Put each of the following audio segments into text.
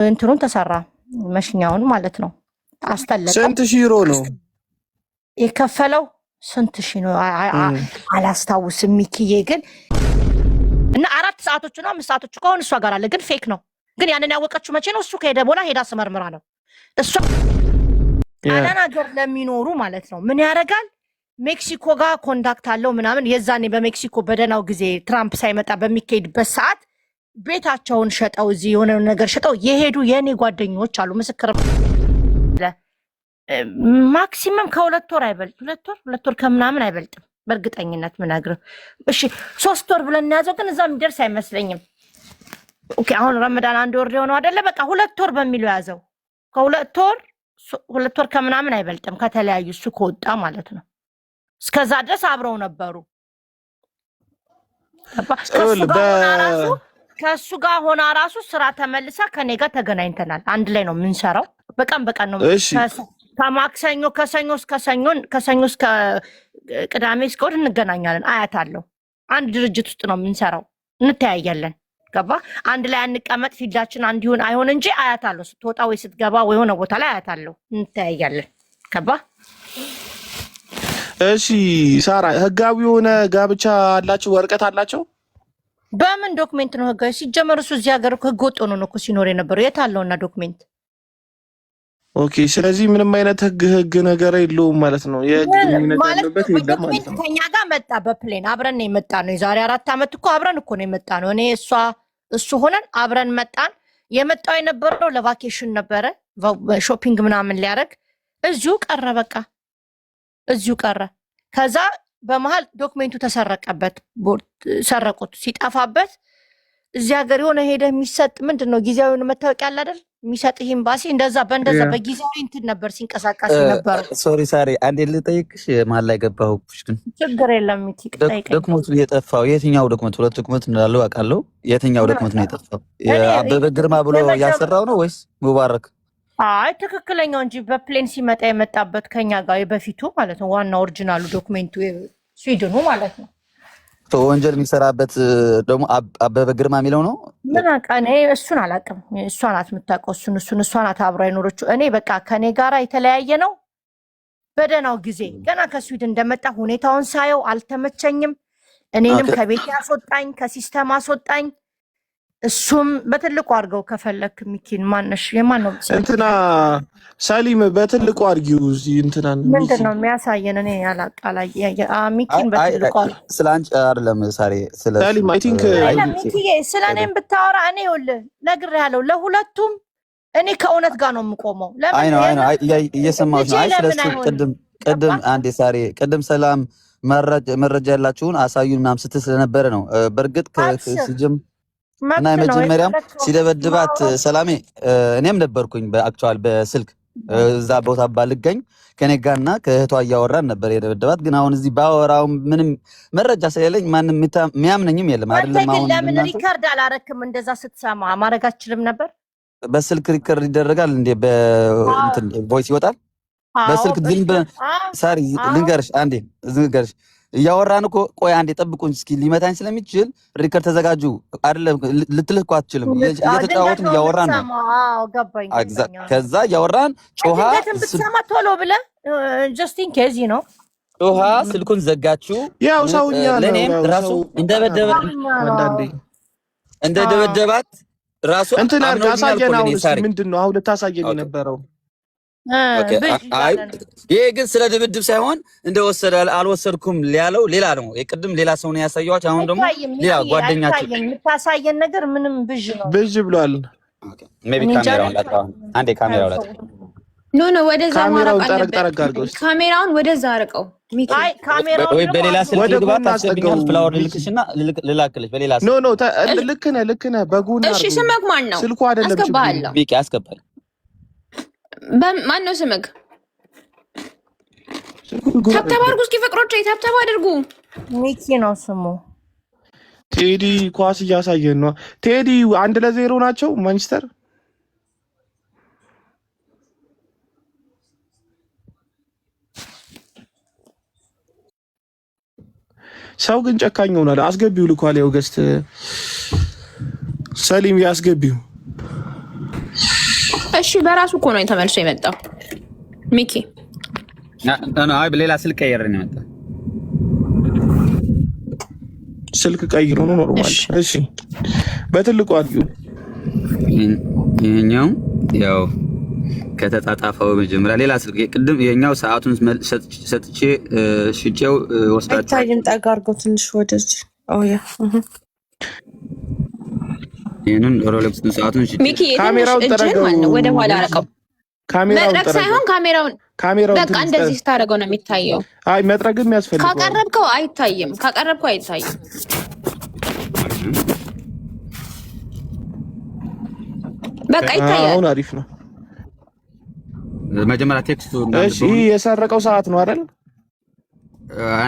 እንትኑን ተሰራ መሽኛውን ማለት ነው። አስተለቀ። ስንት ሺህ ዩሮ ነው የከፈለው? ስንት ሺህ ነው አላስታውስም። ሚኪዬ ግን እና 4 ሰዓቶቹ ነው 5 ሰዓቶቹ ከሆነ እሷ ጋር አለ፣ ግን ፌክ ነው። ግን ያንን ያወቀችው መቼ ነው? እሱ ከሄደ በኋላ ሄዳ ስመርምራ ነው። እሷ አላን ሀገር ለሚኖሩ ማለት ነው ምን ያደርጋል? ሜክሲኮ ጋር ኮንታክት አለው ምናምን። የዛኔ በሜክሲኮ በደናው ጊዜ ትራምፕ ሳይመጣ በሚካሄድበት ሰዓት ቤታቸውን ሸጠው እዚህ የሆነ ነገር ሸጠው የሄዱ የኔ ጓደኞች አሉ። ምስክር ማክሲመም ከ2 ወር አይበልጥ 2 ወር ከምናምን አይበልጥም። በእርግጠኝነት ምናግር። እሺ 3 ወር ብለን እናያዘው፣ ግን እዛ የሚደርስ አይመስለኝም። ኦኬ አሁን ረመዳን 1 ወር ሊሆነው አይደለ? በቃ 2 ወር በሚለው ያዘው። ከ2 ወር ከምናምን አይበልጥም ከተለያዩ እሱ ከወጣ ማለት ነው። እስከዛ ድረስ አብረው ነበሩ። ከሱ ጋር ሆና ራሱ ስራ ተመልሳ ከኔ ጋር ተገናኝተናል። አንድ ላይ ነው የምንሰራው። በቀን ነው ከማክሰኞ ከሰኞ እስከ ቅዳሜ እስከ እሑድ እንገናኛለን። አያታለሁ። አንድ ድርጅት ውስጥ ነው የምንሰራው። እንተያያለን። ገባ? አንድ ላይ አንቀመጥ ፊልዳችን አንድ ይሁን አይሆን እንጂ አያታለሁ። ስትወጣ ወይ ስትገባ ወይ ሆነ ቦታ ላይ አያታለሁ። እንተያያለን። ገባ? እሺ ሳራ፣ ህጋዊ የሆነ ጋብቻ አላቸው? ወረቀት አላቸው? በምን ዶክሜንት ነው ህጋዊ? ሲጀመር እሱ እዚህ ሀገር ህገ ወጥ ሆኖ ነው እኮ ሲኖር የነበረው። የት አለውና ዶክሜንት? ኦኬ፣ ስለዚህ ምንም አይነት ህግ ነገር የለውም ማለት ነው። የህግ ግንኙነት ያለበት የለም ማለት ነው። ከኛ ጋር መጣ በፕሌን አብረን ነው የመጣ ነው። የዛሬ 4 ዓመት እኮ አብረን እኮ ነው የመጣ ነው። እኔ እሱ ሆነን አብረን መጣን። የመጣው የነበረው ለቫኬሽን ነበረ፣ ሾፒንግ ምናምን ሊያደርግ እዚሁ ቀረ። በቃ እዚሁ ቀረ። ከዛ በመሃል ዶክሜንቱ ተሰረቀበት፣ ሰረቁት። ሲጠፋበት እዚህ ሀገር የሆነ ሄደ የሚሰጥ ምንድነው ጊዜያዊ መታወቂያ አለ አይደል? የሚሰጥ ኤምባሲ እንደዛ በጊዜያዊ እንትን ነበር ሲንቀሳቀስ ነበር። ሶሪ ሳሪ፣ አንዴ ልጠይቅሽ። መሀል ላይ ገባሁሽ፣ ግን ችግር የለም። ዶክመንቱ የጠፋው የትኛው ዶክመንት? 2 ዶክመንት እንዳለው አውቃለሁ። የትኛው ዶክመንት ነው የጠፋው? አበበ ግርማ ብሎ ያሰራው ነው ወይስ ሙባረክ? አይ ትክክለኛው እንጂ በፕሌን ሲመጣ የመጣበት ከኛ ጋር የበፊቱ ማለት ነው። ዋና ኦሪጂናሉ ዶክሜንቱ ስዊድኑ ማለት ነው። ወንጀል የሚሰራበት ደግሞ አበበ ግርማ የሚለው ነው። ምን አውቃ እሱን አላውቅም። እሷ ናት የምታውቀው እሷ ናት አብራ የኖረችው። እኔ በቃ ከኔ ጋራ የተለያየ ነው። በደህናው ጊዜ ገና ከስዊድን እንደመጣ ሁኔታውን ሳየው አልተመቸኝም። እኔንም ከቤት ያስወጣኝ፣ ከሲስተም አስወጣኝ። እሱም በትልቁ አድርገው ከፈለክ ሚኪን ማነሽ የማን ነው እንትና ሳሊም በትልቁ አድርጊው። እዚህ እንትና ምንድን ነው የሚያሳየን? እኔ ያላቃላይ ሚኪን በትልቁ ስላንጭ አይደለም ሳሪ፣ ስለ ሳሊም አይ ቲንክ ሚኪዬ ስለኔም ብታወራ እኔ ይኸውልህ ነግሬሃለሁ። ለሁለቱም እኔ ከእውነት ጋር ነው የምቆመው። ለምን እየሰማሁሽ ነው? አይ ስለሱ ቅድም አንዴ ሳሪ፣ ቅድም ሰላም መረጃ ያላችሁን አሳዩን ምናምን ስትል ስለነበረ ነው። በእርግጥ ከሲጅም እና የመጀመሪያም ሲደበድባት ሰላሜ እኔም ነበርኩኝ በአክቹዋል በስልክ እዛ ቦታ ባልገኝ ከኔ ጋርና ከእህቷ እያወራን ነበር የደበደባት። ግን አሁን እዚህ ባወራው ምንም መረጃ ስለሌለኝ ማንም የሚያምነኝም የለም። አይደለም አሁን ለምን ሪከርድ አላረክም? እንደዛ ስትሰማ ማድረግ አትችልም ነበር? በስልክ ሪከርድ ይደረጋል እንዴ? በእንትን ቮይስ ይወጣል በስልክ ዝም ሳሪ ልንገርሽ አንዴ ልንገርሽ እያወራን እኮ ቆይ አንዴ ጠብቁኝ እስኪ ሊመታኝ ስለሚችል ሪከርድ ተዘጋጁ። አይደለም ልትልህ እኮ አትችልም። እየተጫወትን እያወራን ነው። አዎ ገባኝ። ከዛ እያወራን ጮሃ ብትሰማ ቶሎ ብለህ ጀስት ኢን ኬዝ ነው ጮሃ ስልኩን ዘጋችሁ። ያው ሰውኛ ነው ለኔም ራሱ እንደደበደባት ራሱ እንትን አርጋ አሳየናው። ምንድነው አሁን ልታሳየን የነበረው? ይሄ ግን ስለ ድብድብ ሳይሆን እንደወሰደ አልወሰድኩም ያለው ሌላ ነው። የቅድም ሌላ ሰው ነው ያሳየዋች። አሁን ደግሞ ሌላ ጓደኛችሁ የምታሳየን ነገር ምንም ብዥ ብሏል። ሜቢ ካሜራውን ላጣው አንዴ ካሜራውን ላጣው ኖ ወደዛ ካሜራውን ወደዛ አርቀው ሚኪ። አይ ካሜራውን ወይ በሌላ ስልክ ልግባ ታስብኛል። ፍላወር ልልክሽና ልላክልሽ በሌላ ስልክ። ኖ ልክ ነህ በጉና። እሺ ስምክ ማን ነው? ስልኩ አይደለም አስገባለሁ። ሚኪ አስገባል። ማን ነው ስምክ? ታብታብ አድርጉ እስኪ ፍቅሮቼ፣ ታብታብ አድርጉ። ሚኪ ነው ስሙ። ቴዲ ኳስ እያሳየን ነው። ቴዲ 1-0 ናቸው ማንቸስተር። ሰው ግን ጨካኝ ሆኗል። አስገቢው ልኳል። ያው ገስት ሰሊም ያስገቢው እሺ በራሱ እኮ ነው ተመልሶ የመጣው ሚኪ። አይ በሌላ ስልክ ቀይሬ ነው የመጣው። ስልክ ቀይሮ ነው ኖርማል። እሺ በትልቁ አድርጊው። ይሄኛው ያው ከተጣጣፈው መጀመሪያ ሌላ ስልክ ቅድም ይሄኛው ሰዓቱን ሰጥቼ ሽጬው ወስዳችሁ ታይም ጠጋርገው ትንሽ ወደዚህ ያ ይሄንን ሮሌክስን ሰዓቱን ሽጬ ሚኪ ካሜራውን ጠረገው ወደ ኋላ አረቀው። መጥረግ ሳይሆን ካሜራውን በቃ እንደዚህ ስታደርገው ነው የሚታየው። አይ መጥረግም ያስፈልጋል። ካቀረብከው አይታይም። በቃ ይታያል። አሁን አሪፍ ነው። መጀመሪያ ቴክስቱ እሺ የሰረቀው ሰዓት ነው አይደል?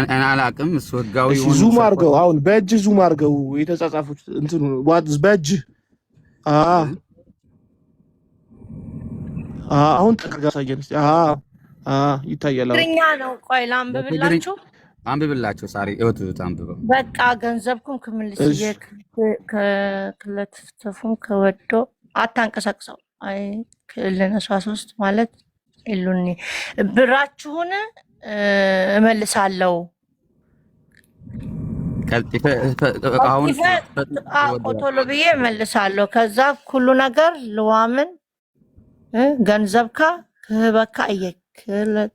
እኔ አላውቅም። እሱ ህጋዊ ዙም አድርገው። አሁን በእጅ ዙም አድርገው የተጻጻፉት እንትን ዋትስ በእጅ አሁን ጠቅጋ ሳይገን ይታያል። ትግርኛ ነው። ቆይ አንብብላችሁ ሳሪ እውት አንብበው። በቃ ገንዘብኩም ክምልስ ከክለትፍተፉም ከወዶ አታንቀሳቅሰው። አይ ክልነሷ 3 ማለት ኢሉኒ ብራችሁን እመልሳለሁ። አሁን ቶሎ ብዬ እመልሳለሁ። ከዛ ሁሉ ነገር ልዋምን ገንዘብካ ክህበካ እየክለት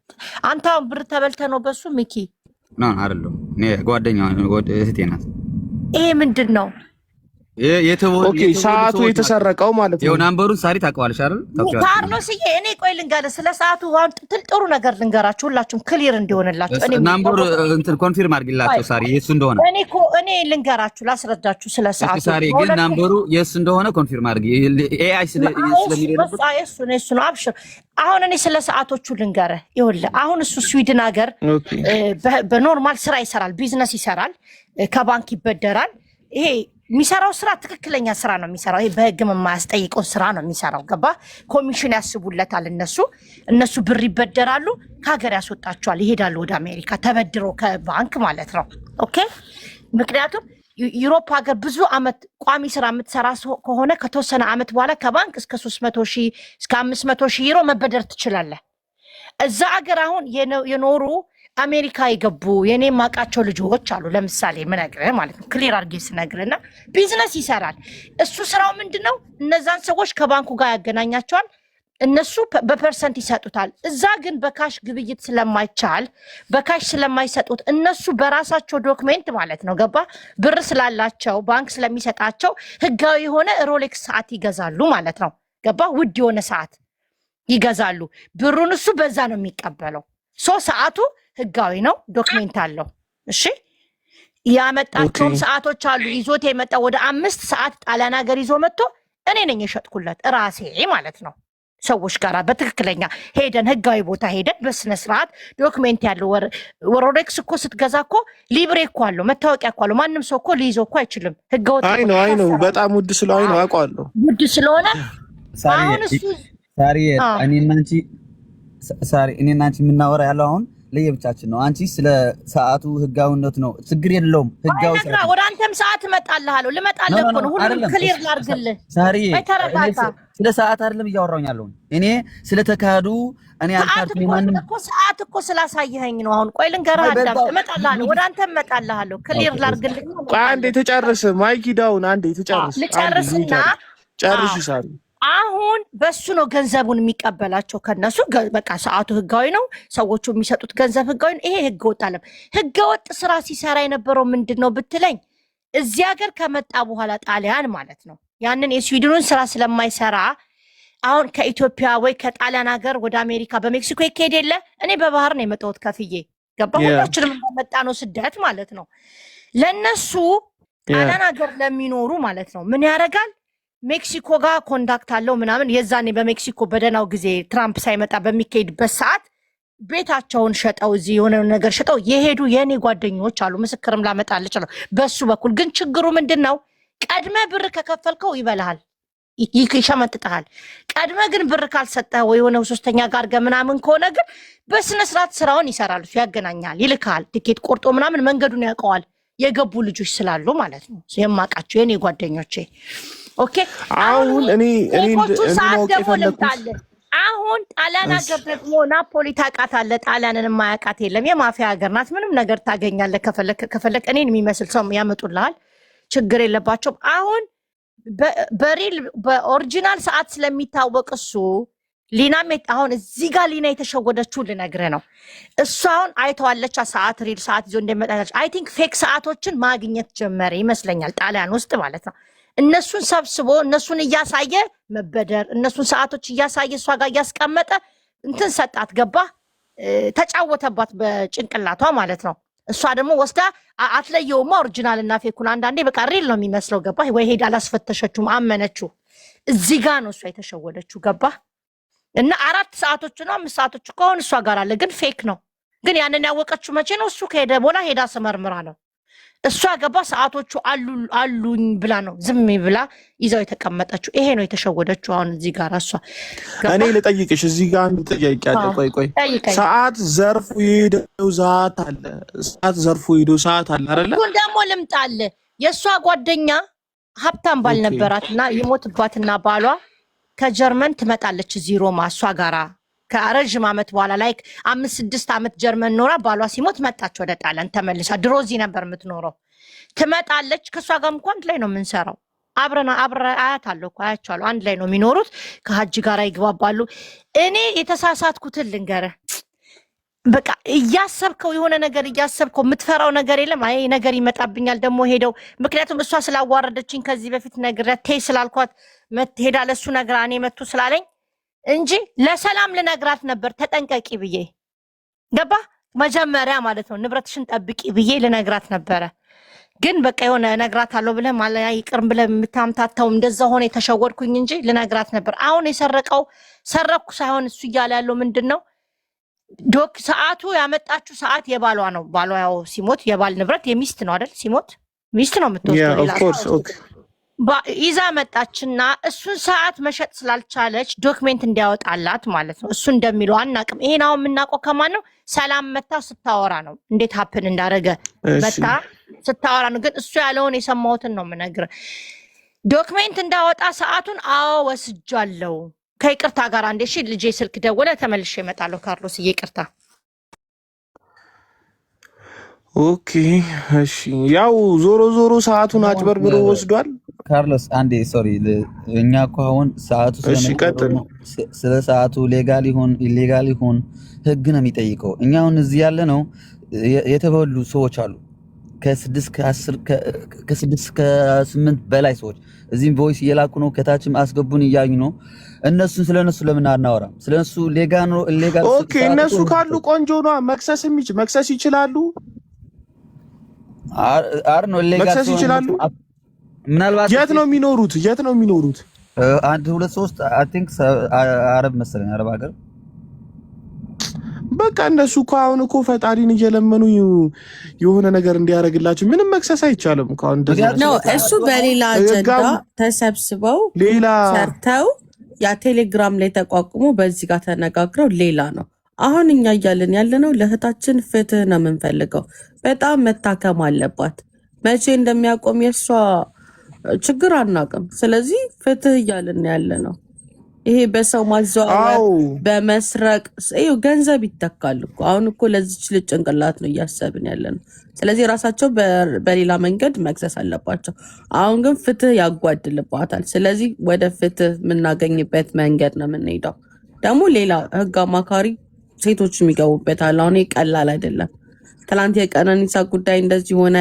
አንተ አሁን ብር ተበልተ ነው በሱ ሚኪ ነው አይደለም? እኔ ጓደኛው እህቴ ናት። ይሄ ምንድን ነው? ኦኬ ሰዓቱ የተሰረቀው ማለት ነው። የሆነ ናምበሩን ሳሪ ታውቀዋለሽ አይደል? ካርሎስዬ እኔ ቆይ ልንገርህ ስለ ሰዓቱ አሁን ጥሩ ነገር ልንገራችሁ ሁላችሁም ክሊር እንዲሆንላችሁ። እኔ ናምበሩ እንትን ኮንፊርም አድርጊላችሁ ሳሪ የሱ እንደሆነ። እኔ ልንገራችሁ ላስረዳችሁ ስለ ሰዓቱ ሳሪ ግን ናምበሩ የሱ እንደሆነ ኮንፊርም አድርጊ። ኤአይ ስለሚረዳ እሱ ነው። አብሽር አሁን እኔ ስለ ሰዓቶቹ ልንገርህ። ይኸውልህ አሁን እሱ ስዊድን ሀገር በኖርማል ስራ ይሰራል፣ ቢዝነስ ይሰራል፣ ከባንክ ይበደራል። ይሄ የሚሰራው ስራ ትክክለኛ ስራ ነው የሚሰራው። ይሄ በህግም የማያስጠይቀው ስራ ነው የሚሰራው። ገባ? ኮሚሽን ያስቡለታል። እነሱ ብር ይበደራሉ፣ ከሀገር ያስወጣቸዋል፣ ይሄዳሉ ወደ አሜሪካ ተበድሮ ከባንክ ማለት ነው። ኦኬ። ምክንያቱም ዩሮፕ ሀገር ብዙ አመት ቋሚ ስራ የምትሰራ ከሆነ ከተወሰነ አመት በኋላ ከባንክ እስከ 300,000 እስከ 500,000 ዩሮ መበደር ትችላለህ። እዛ ሀገር አሁን የኖሩ አሜሪካ የገቡ የኔ ማቃቸው ልጆች አሉ። ለምሳሌ ምነግርህ ማለት ነው ክሊር አድርጌ ስነግርህና ቢዝነስ ይሰራል እሱ። ስራው ምንድነው? እነዛን ሰዎች ከባንኩ ጋር ያገናኛቸዋል። እነሱ በፐርሰንት ይሰጡታል። እዛ ግን በካሽ ግብይት ስለማይቻል በካሽ ስለማይሰጡት እነሱ በራሳቸው ዶክሜንት ማለት ነው ገባ? ብር ስላላቸው ባንክ ስለሚሰጣቸው ህጋዊ የሆነ ሮሌክስ ሰዓት ይገዛሉ ማለት ነው ገባ? ውድ የሆነ ሰዓት ይገዛሉ። ብሩን እሱ በዛ ነው የሚቀበለው። ሰዓቱ ህጋዊ ነው፣ ዶክሜንት አለው። እሺ ያመጣቸውም ሰዓቶች አሉ። ይዞት የመጣው ወደ 5 ሰዓት ጣሊያን ሀገር ይዞ መጥቶ እኔ ነኝ የሸጥኩለት ራሴ ማለት ነው። ሰዎች ጋር በትክክለኛ ሄደን ህጋዊ ቦታ ሄደን በስነ ስርዓት ዶክሜንት ያለው ሮሌክስ እኮ ስትገዛ እኮ ሊብሬ እኮ አለው፣ መታወቂያ እኮ አለው። ማንም ሰው እኮ ሊይዘው እኮ አይችልም። ህገወጥ አይ ነው በጣም ውድ ስለሆነ ነው አውቀዋለሁ። ውድ ስለሆነ አሁን እሱ ሳሪ እኔና አንቺ የምናወራ ያለው አሁን ለየብቻችን ነው። አንቺ ስለ ሰዓቱ ህጋዊነት ነው፣ ችግር የለውም። ህጋዊ ሰዓት ወደ አንተም ሰዓት እመጣልሃለሁ። ልመጣልህ እኮ ነው። ሁሉም ክሊር ላድርግልህ። ሳሪ ስለ ሰዓት አይደለም እያወራሁኝ ያለው እኔ ስለ ተካዱ እኔ አልካድኩም። ማንንም ሰዓት እኮ ስላሳየኸኝ ነው። አሁን ቆይ ልንገርህ፣ አዳም እመጣልሃለሁ። ወደ አንተም እመጣልሃለሁ። ክሊር ላድርግልህ። ቆይ አንዴ ተጨርስ፣ ማይክ ዳውን አንዴ ተጨርስ። ልጨርስና ጨርሽ ሳሪ። አሁን በሱ ነው ገንዘቡን የሚቀበላቸው ከነሱ። በቃ ሰዓቱ ህጋዊ ነው፣ ሰዎቹ የሚሰጡት ገንዘብ ህጋዊ ነው። ይሄ ህገወጥ አለም። ህገወጥ ስራ ሲሰራ የነበረው ምንድን ነው ብትለኝ፣ እዚህ ሀገር ከመጣ በኋላ ጣሊያን ማለት ነው ያንን የስዊድኑን ስራ ስለማይሰራ አሁን ከኢትዮጵያ ወይ ከጣሊያን ሀገር ወደ አሜሪካ በሜክሲኮ ይካሄድ የለ። እኔ በባህር ነው የመጣሁት ከፍዬ ገባ። ሁላችንም እንደመጣ ነው ስደት ማለት ነው። ለነሱ ጣሊያን ሀገር ለሚኖሩ ማለት ነው ምን ያደርጋል? ሜክሲኮ ጋር ኮንታክት አለው ምናምን። የዛኔ በሜክሲኮ በደናው ጊዜ ትራምፕ ሳይመጣ በሚካሄድበት ሰዓት ቤታቸውን ሸጠው እዚህ የሆነ ነገር ሸጠው የሄዱ የኔ ጓደኞች አሉ። ምስክርም ላመጣልህ ነው። በሱ በኩል ግን ችግሩ ምንድን ነው? ቀድመ ብር ከከፈልከው ይበልሃል፣ ይሸመጥጥሃል። ቀድመ ግን ብር ካልሰጠህ ወይ የሆነ ሶስተኛ ጋር ምናምን ከሆነ ግን በስነ ስርዓት ስራውን ይሰራል። እሱ ያገናኛል፣ ይልካል፣ ቲኬት ቆርጦ ምናምን መንገዱን ያውቀዋል። የገቡ ልጆች ስላሉ ማለት ነው የማውቃቸው የኔ ጓደኞቼ ኦኬ አሁን እኔ ሰዓት ደግሞ ልምጣለ አሁን ጣሊያን ሀገር ደግሞ ናፖሊ ታውቃታለህ ጣሊያንን የማያውቃት የለም የማፊያ ሀገር ናት ምንም ነገር ታገኛለህ ከፈለክ እኔን የሚመስል ሰው ያመጡልሃል ችግር የለባቸውም አሁን በሪል በኦሪጂናል ሰዓት ስለሚታወቅ እሱ ሊናም አሁን እዚህ ጋር ሊና የተሸወደችው ልነግርህ ነው እሱ አሁን አይተዋለች ሰዓት ሪል ሰዓት ይዞ እንደመጣች አይ ቲንክ ፌክ ሰዓቶችን ማግኘት ጀመረ ይመስለኛል ጣሊያን ውስጥ ማለት ነው እነሱን ሰብስቦ እነሱን እያሳየ መበደር እነሱን ሰዓቶች እያሳየ እሷ ጋር እያስቀመጠ እንትን ሰጣት ገባ ተጫወተባት በጭንቅላቷ ማለት ነው እሷ ደግሞ ወስዳ አትለየውማ ኦሪጂናል እና ፌኩን አንዳንዴ በቃ ሪል ነው የሚመስለው ገባ ወይ ሄዳ አላስፈተሸችውም አመነችው እዚህ ጋር ነው እሷ የተሸወደችው ገባ እና 4 ሰዓቶች ነው 5 ሰዓቶች ከሆነ እሷ ጋር አለ ግን ፌክ ነው ግን ያንን ያወቀችው መቼ ነው እሱ ከሄደ በኋላ ሄዳ ሰመርምራ ነው እሷ ገባ ሰዓቶቹ አሉኝ ብላ ነው ዝም ብላ ይዛው የተቀመጠችው ይሄ ነው የተሸወደችው አሁን እዚህ ጋር እሷ እኔ ልጠይቅሽ እዚህ ጋር አንድ ጥያቄ አለ ቆይ ሰዓት ዘርፉ ሄደው ሰዓት አለ ሰዓት ዘርፉ ሄደው ሰዓት አለ አይደለ ሁን ደግሞ ልምጣለ የሷ ጓደኛ ሀብታም ባል ነበራትና ይሞትባትና ባሏ ከጀርመን ትመጣለች እዚህ ሮማ እሷ ጋራ ከረጅም ዓመት በኋላ ላይክ 5-6 ዓመት ጀርመን ኖራ ባሏ ሲሞት መጣች ወደ ጣሊያን ተመልሳ ድሮ እዚህ ነበር የምትኖረው ትመጣለች ከሷ ጋር እንኳን ላይ ነው የምንሰራው አብረ አያታለሁ እኮ አያቻለሁ አንድ ላይ ነው የሚኖሩት ከሀጅ ጋር ይግባባሉ እኔ የተሳሳትኩትን ልንገርህ በቃ እያሰብከው የሆነ ነገር እያሰብከው የምትፈራው ነገር የለም አይ ነገር ይመጣብኛል ደግሞ ሄደው ምክንያቱም እሷ ስላዋረደችኝ ከዚህ በፊት ነግረቴ ስላልኳት ሄዳ ለሱ ነገር እኔ መጥቶ ስላለኝ እንጂ ለሰላም ልነግራት ነበር ተጠንቀቂ ብዬ ገባ መጀመሪያ ማለት ነው ንብረትሽን ጠብቂ ብዬ ልነግራት ነበረ ግን በቃ የሆነ ነግራታለሁ ብለህ ማለት ይቅርም ብለህ የምታምታታው እንደዛ ሆነ የተሸወድኩኝ እንጂ ልነግራት ነበር አሁን የሰረቀው ሰረኩ ሳይሆን እሱ እያለ ያለው ምንድነው ዶክ ሰዓቱ ያመጣችው ሰዓት የባሏ ነው ባሏ ያው ሲሞት የባል ንብረት የሚስት ነው አይደል ሲሞት ሚስት ነው የምትወስደው ኦኬ ይዛ መጣችና እሱን ሰዓት መሸጥ ስላልቻለች ዶክመንት እንዲያወጣላት ማለት ነው እሱ እንደሚለው አናቅም ይሄን አሁን የምናውቀው ከማን ነው ሰላም መታ ስታወራ ነው እንዴት ሀፕን እንዳረገ መታ ስታወራ ነው ግን እሱ ያለውን የሰማሁትን ነው የምነግርህ ዶክመንት እንዳወጣ ሰዓቱን አዎ ወስጃለሁ ከይቅርታ ጋር አንዴ እሺ ልጄ ስልክ ደወለ ተመልሼ እመጣለሁ ካርሎስ ይቅርታ ኦኬ እሺ ያው ዞሮ ሰዓቱን አጭበርብሮ ወስዷል ካርሎስ አንዴ ሶሪ እኛ እኮ አሁን ሰዓቱ ስለ ሰዓቱ ሌጋል ይሁን ኢሌጋል ይሁን ህግ ነው የሚጠይቀው እኛ አሁን እዚህ ያለ ነው የተበሉ ሰዎች አሉ ከ6 ከ8 በላይ ሰዎች እዚህም ቮይስ እየላኩ ነው ከታችም አስገቡን እያዩ ነው እነሱን ስለነሱ ለምን አናወራም ስለነሱ ሌጋል ነው ኢሌጋል ኦኬ እነሱ ካሉ ቆንጆ ነው መክሰስ ይችላሉ ነው ኢሌጋል መክሰስ ይችላሉ ምናልባት የት ነው የሚኖሩት 1 2 3 አይ ቲንክ አረብ መሰለኝ አረብ ሀገር በቃ እነሱ እኮ አሁን እኮ ፈጣሪን እየለመኑ የሆነ ነገር እንዲያደርግላቸው ምንም መክሰስ አይቻልም እኮ አሁን ነው እሱ በሌላ አጀንዳ ተሰብስበው ሌላ ሰርተው ያ ቴሌግራም ላይ ተቋቁሞ በዚህ ጋር ተነጋግረው ሌላ ነው አሁን እኛ እያልን ያለነው ለእህታችን ፍትህ ነው የምንፈልገው በጣም መታከም አለባት መቼ እንደሚያቆም የሷ ችግር አናውቅም ስለዚህ ፍትህ እያልን ያለነው ይሄ በሰው ማዘዋወር በመስረቅ ገንዘብ ይተካል እኮ አሁን እኮ ለዚች ልጅ ጭንቅላት ነው እያሰብን ያለነው ስለዚህ ራሳቸው በሌላ መንገድ መክሰስ አለባቸው አሁን ግን ፍትህ ያጓድልባታል ስለዚህ ወደ ፍትህ የምናገኝበት መንገድ ነው የምንሄደው ደግሞ ሌላ ህግ አማካሪ ሴቶች የሚገቡበታል አሁን ቀላል አይደለም ትላንት የቀነኒሳ ጉዳይ እንደዚህ ሆነ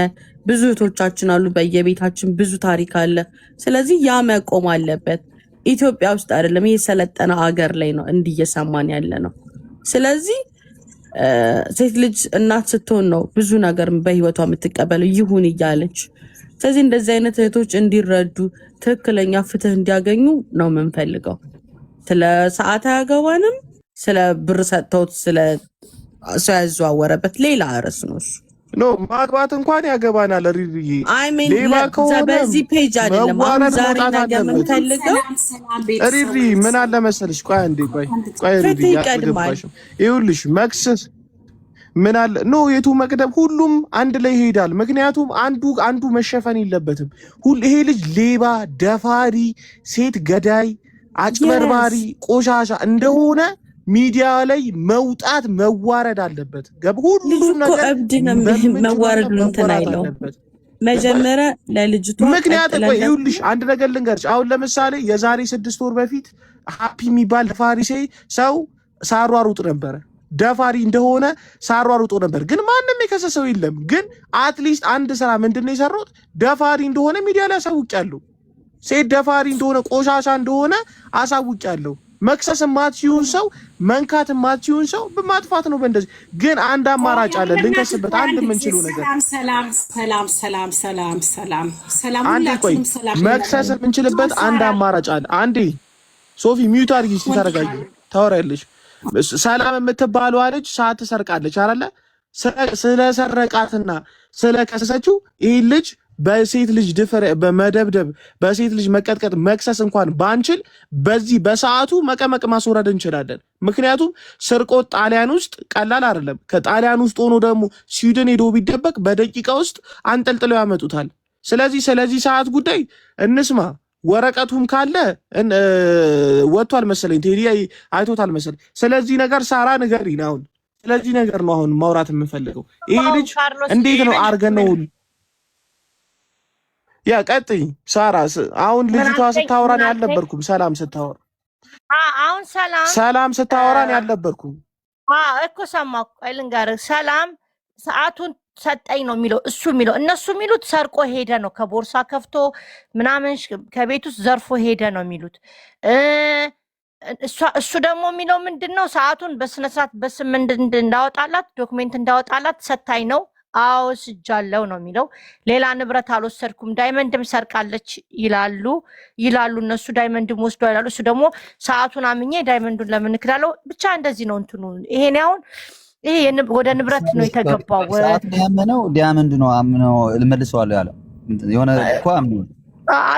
ብዙ እህቶቻችን አሉ በየቤታችን ብዙ ታሪክ አለ ስለዚህ ያ መቆም አለበት ኢትዮጵያ ውስጥ አይደለም ይሄ ሰለጠነ ሀገር ላይ ነው እንዲየሰማን ያለ ነው ስለዚህ ሴት ልጅ እናት ስትሆን ነው ብዙ ነገር በህይወቷ የምትቀበለው ይሁን እያለች ስለዚህ እንደዚህ አይነት እህቶች እንዲረዱ ትክክለኛ ፍትህ እንዲያገኙ ነው የምንፈልገው ስለ ሰዓት አያገባንም ስለ ብር ሰጥተውት ስለ ሰው ያዘዋወረበት ሌላ ርዕስ ነው እሱ ኖ ማግባት እንኳን ያገባናል ሪሪዬ አይ ሚን በዚህ ፔጅ አይደለም አሁን ዛሬ ነገር የምንፈልገው ሪሪ ምን አለ መሰልሽ ቆይ ሪሪ ይኸውልሽ ምን አለ ኖ የቱ መቅደም ሁሉም አንድ ላይ ይሄዳል። ምክንያቱም አንዱ መሸፈን የለበትም። ይሄ ልጅ ሌባ፣ ደፋሪ፣ ሴት ገዳይ፣ አጭበርባሪ፣ ቆሻሻ እንደሆነ ሚዲያ ላይ መውጣት መዋረድ አለበት። ሁሉም ነገር መዋረድ ነው ተናይለው መጀመሪያ ለልጅቷ ምክንያት ቆይ ይኸውልሽ አንድ ነገር ልንገርሽ። አሁን ለምሳሌ የዛሬ 6 ወር በፊት ሃፒ የሚባል ደፋሪ ሰው ሳሯሩጥ ነበረ። ደፋሪ እንደሆነ ሳሯሩጦ ነበር፣ ግን ማንም የከሰሰው የለም። ግን አትሊስት አንድ ስራ ምንድነው የሰሩት? ደፋሪ እንደሆነ ሚዲያ ላይ አሳውቂያለሁ። ሴት ደፋሪ እንደሆነ ቆሻሻ እንደሆነ አሳውቂያለሁ። መክሰስ ማትሲውን ሰው መንካት ማትሲውን ሰው በማጥፋት ነው። በእንደዚህ ግን አንድ አማራጭ አለ ልንከስበት አንድ የምንችለው ነገር ሰላም አንዴ ቆይ መክሰስ የምንችልበት አንድ አማራጭ አለ። አንዴ ሶፊ ሚዩት አድርጊ ሲተረጋጊ ታወራለች። ሰላም የምትባለው ልጅ ሰዓት ትሰርቃለች አይደለ? ስለሰረቃትና ስለከሰሰችው ይህ ልጅ በሴት ልጅ በመደብደብ በሴት ልጅ መቀጥቀጥ መክሰስ እንኳን ባንችል በዚህ በሰዓቱ መቀመቅ ማስወረድ እንችላለን። ምክንያቱም ስርቆት ጣሊያን ውስጥ ቀላል አይደለም። ከጣሊያን ውስጥ ሆኖ ደግሞ ስዊድን ሄዶ ቢደበቅ በደቂቃ ውስጥ አንጠልጥለው ያመጡታል። ስለዚህ ሰዓት ጉዳይ እንስማ። ወረቀቱም ካለ ወጥቷል መሰለኝ፣ ቴዲ አይቶታል መሰለኝ። ስለዚህ ነገር ሳራ ንገሪን። አሁን ስለዚህ ነገር ነው አሁን ማውራት የምንፈልገው። ይሄ ልጅ እንዴት ነው አርገን ነው ያ ቀጥይ ሳራ። አሁን ልጅቷ ስታወራን ያልነበርኩም ሰላም ስታወራ አሁን ሰላም ስታወራን ያልነበርኩም እኮ ሰማሁ። ልንገርህ ሰላም ሰዓቱን ሰጠኝ ነው የሚለው እሱ የሚለው። እነሱ የሚሉት ሰርቆ ሄደ ነው፣ ከቦርሳ ከፍቶ ምናምን ከቤት ውስጥ ዘርፎ ሄደ ነው የሚሉት። እሱ ደግሞ የሚለው ምንድን ነው? ሰዓቱን በስነስርዓት በስም እንዳወጣላት ዶክሜንት እንዳወጣላት ሰታኝ ነው። አዎ ስጃለው ነው የሚለው። ሌላ ንብረት አልወሰድኩም፣ ዳይመንድም ሰርቃለች ይላሉ እነሱ። ዳይመንድም ወስዶ ይላሉ። እሱ ደግሞ ሰዓቱን አምኜ ዳይመንዱን ለምን እክዳለሁ? ብቻ እንደዚህ ነው እንትኑ። ይሄን አሁን ይሄ ወደ ንብረት ነው የተገባው። ሰዓት ነው ያመነው፣ ዳይመንድ ነው አምነው ልመልሰዋለሁ ያለው የሆነ እኮ አምነው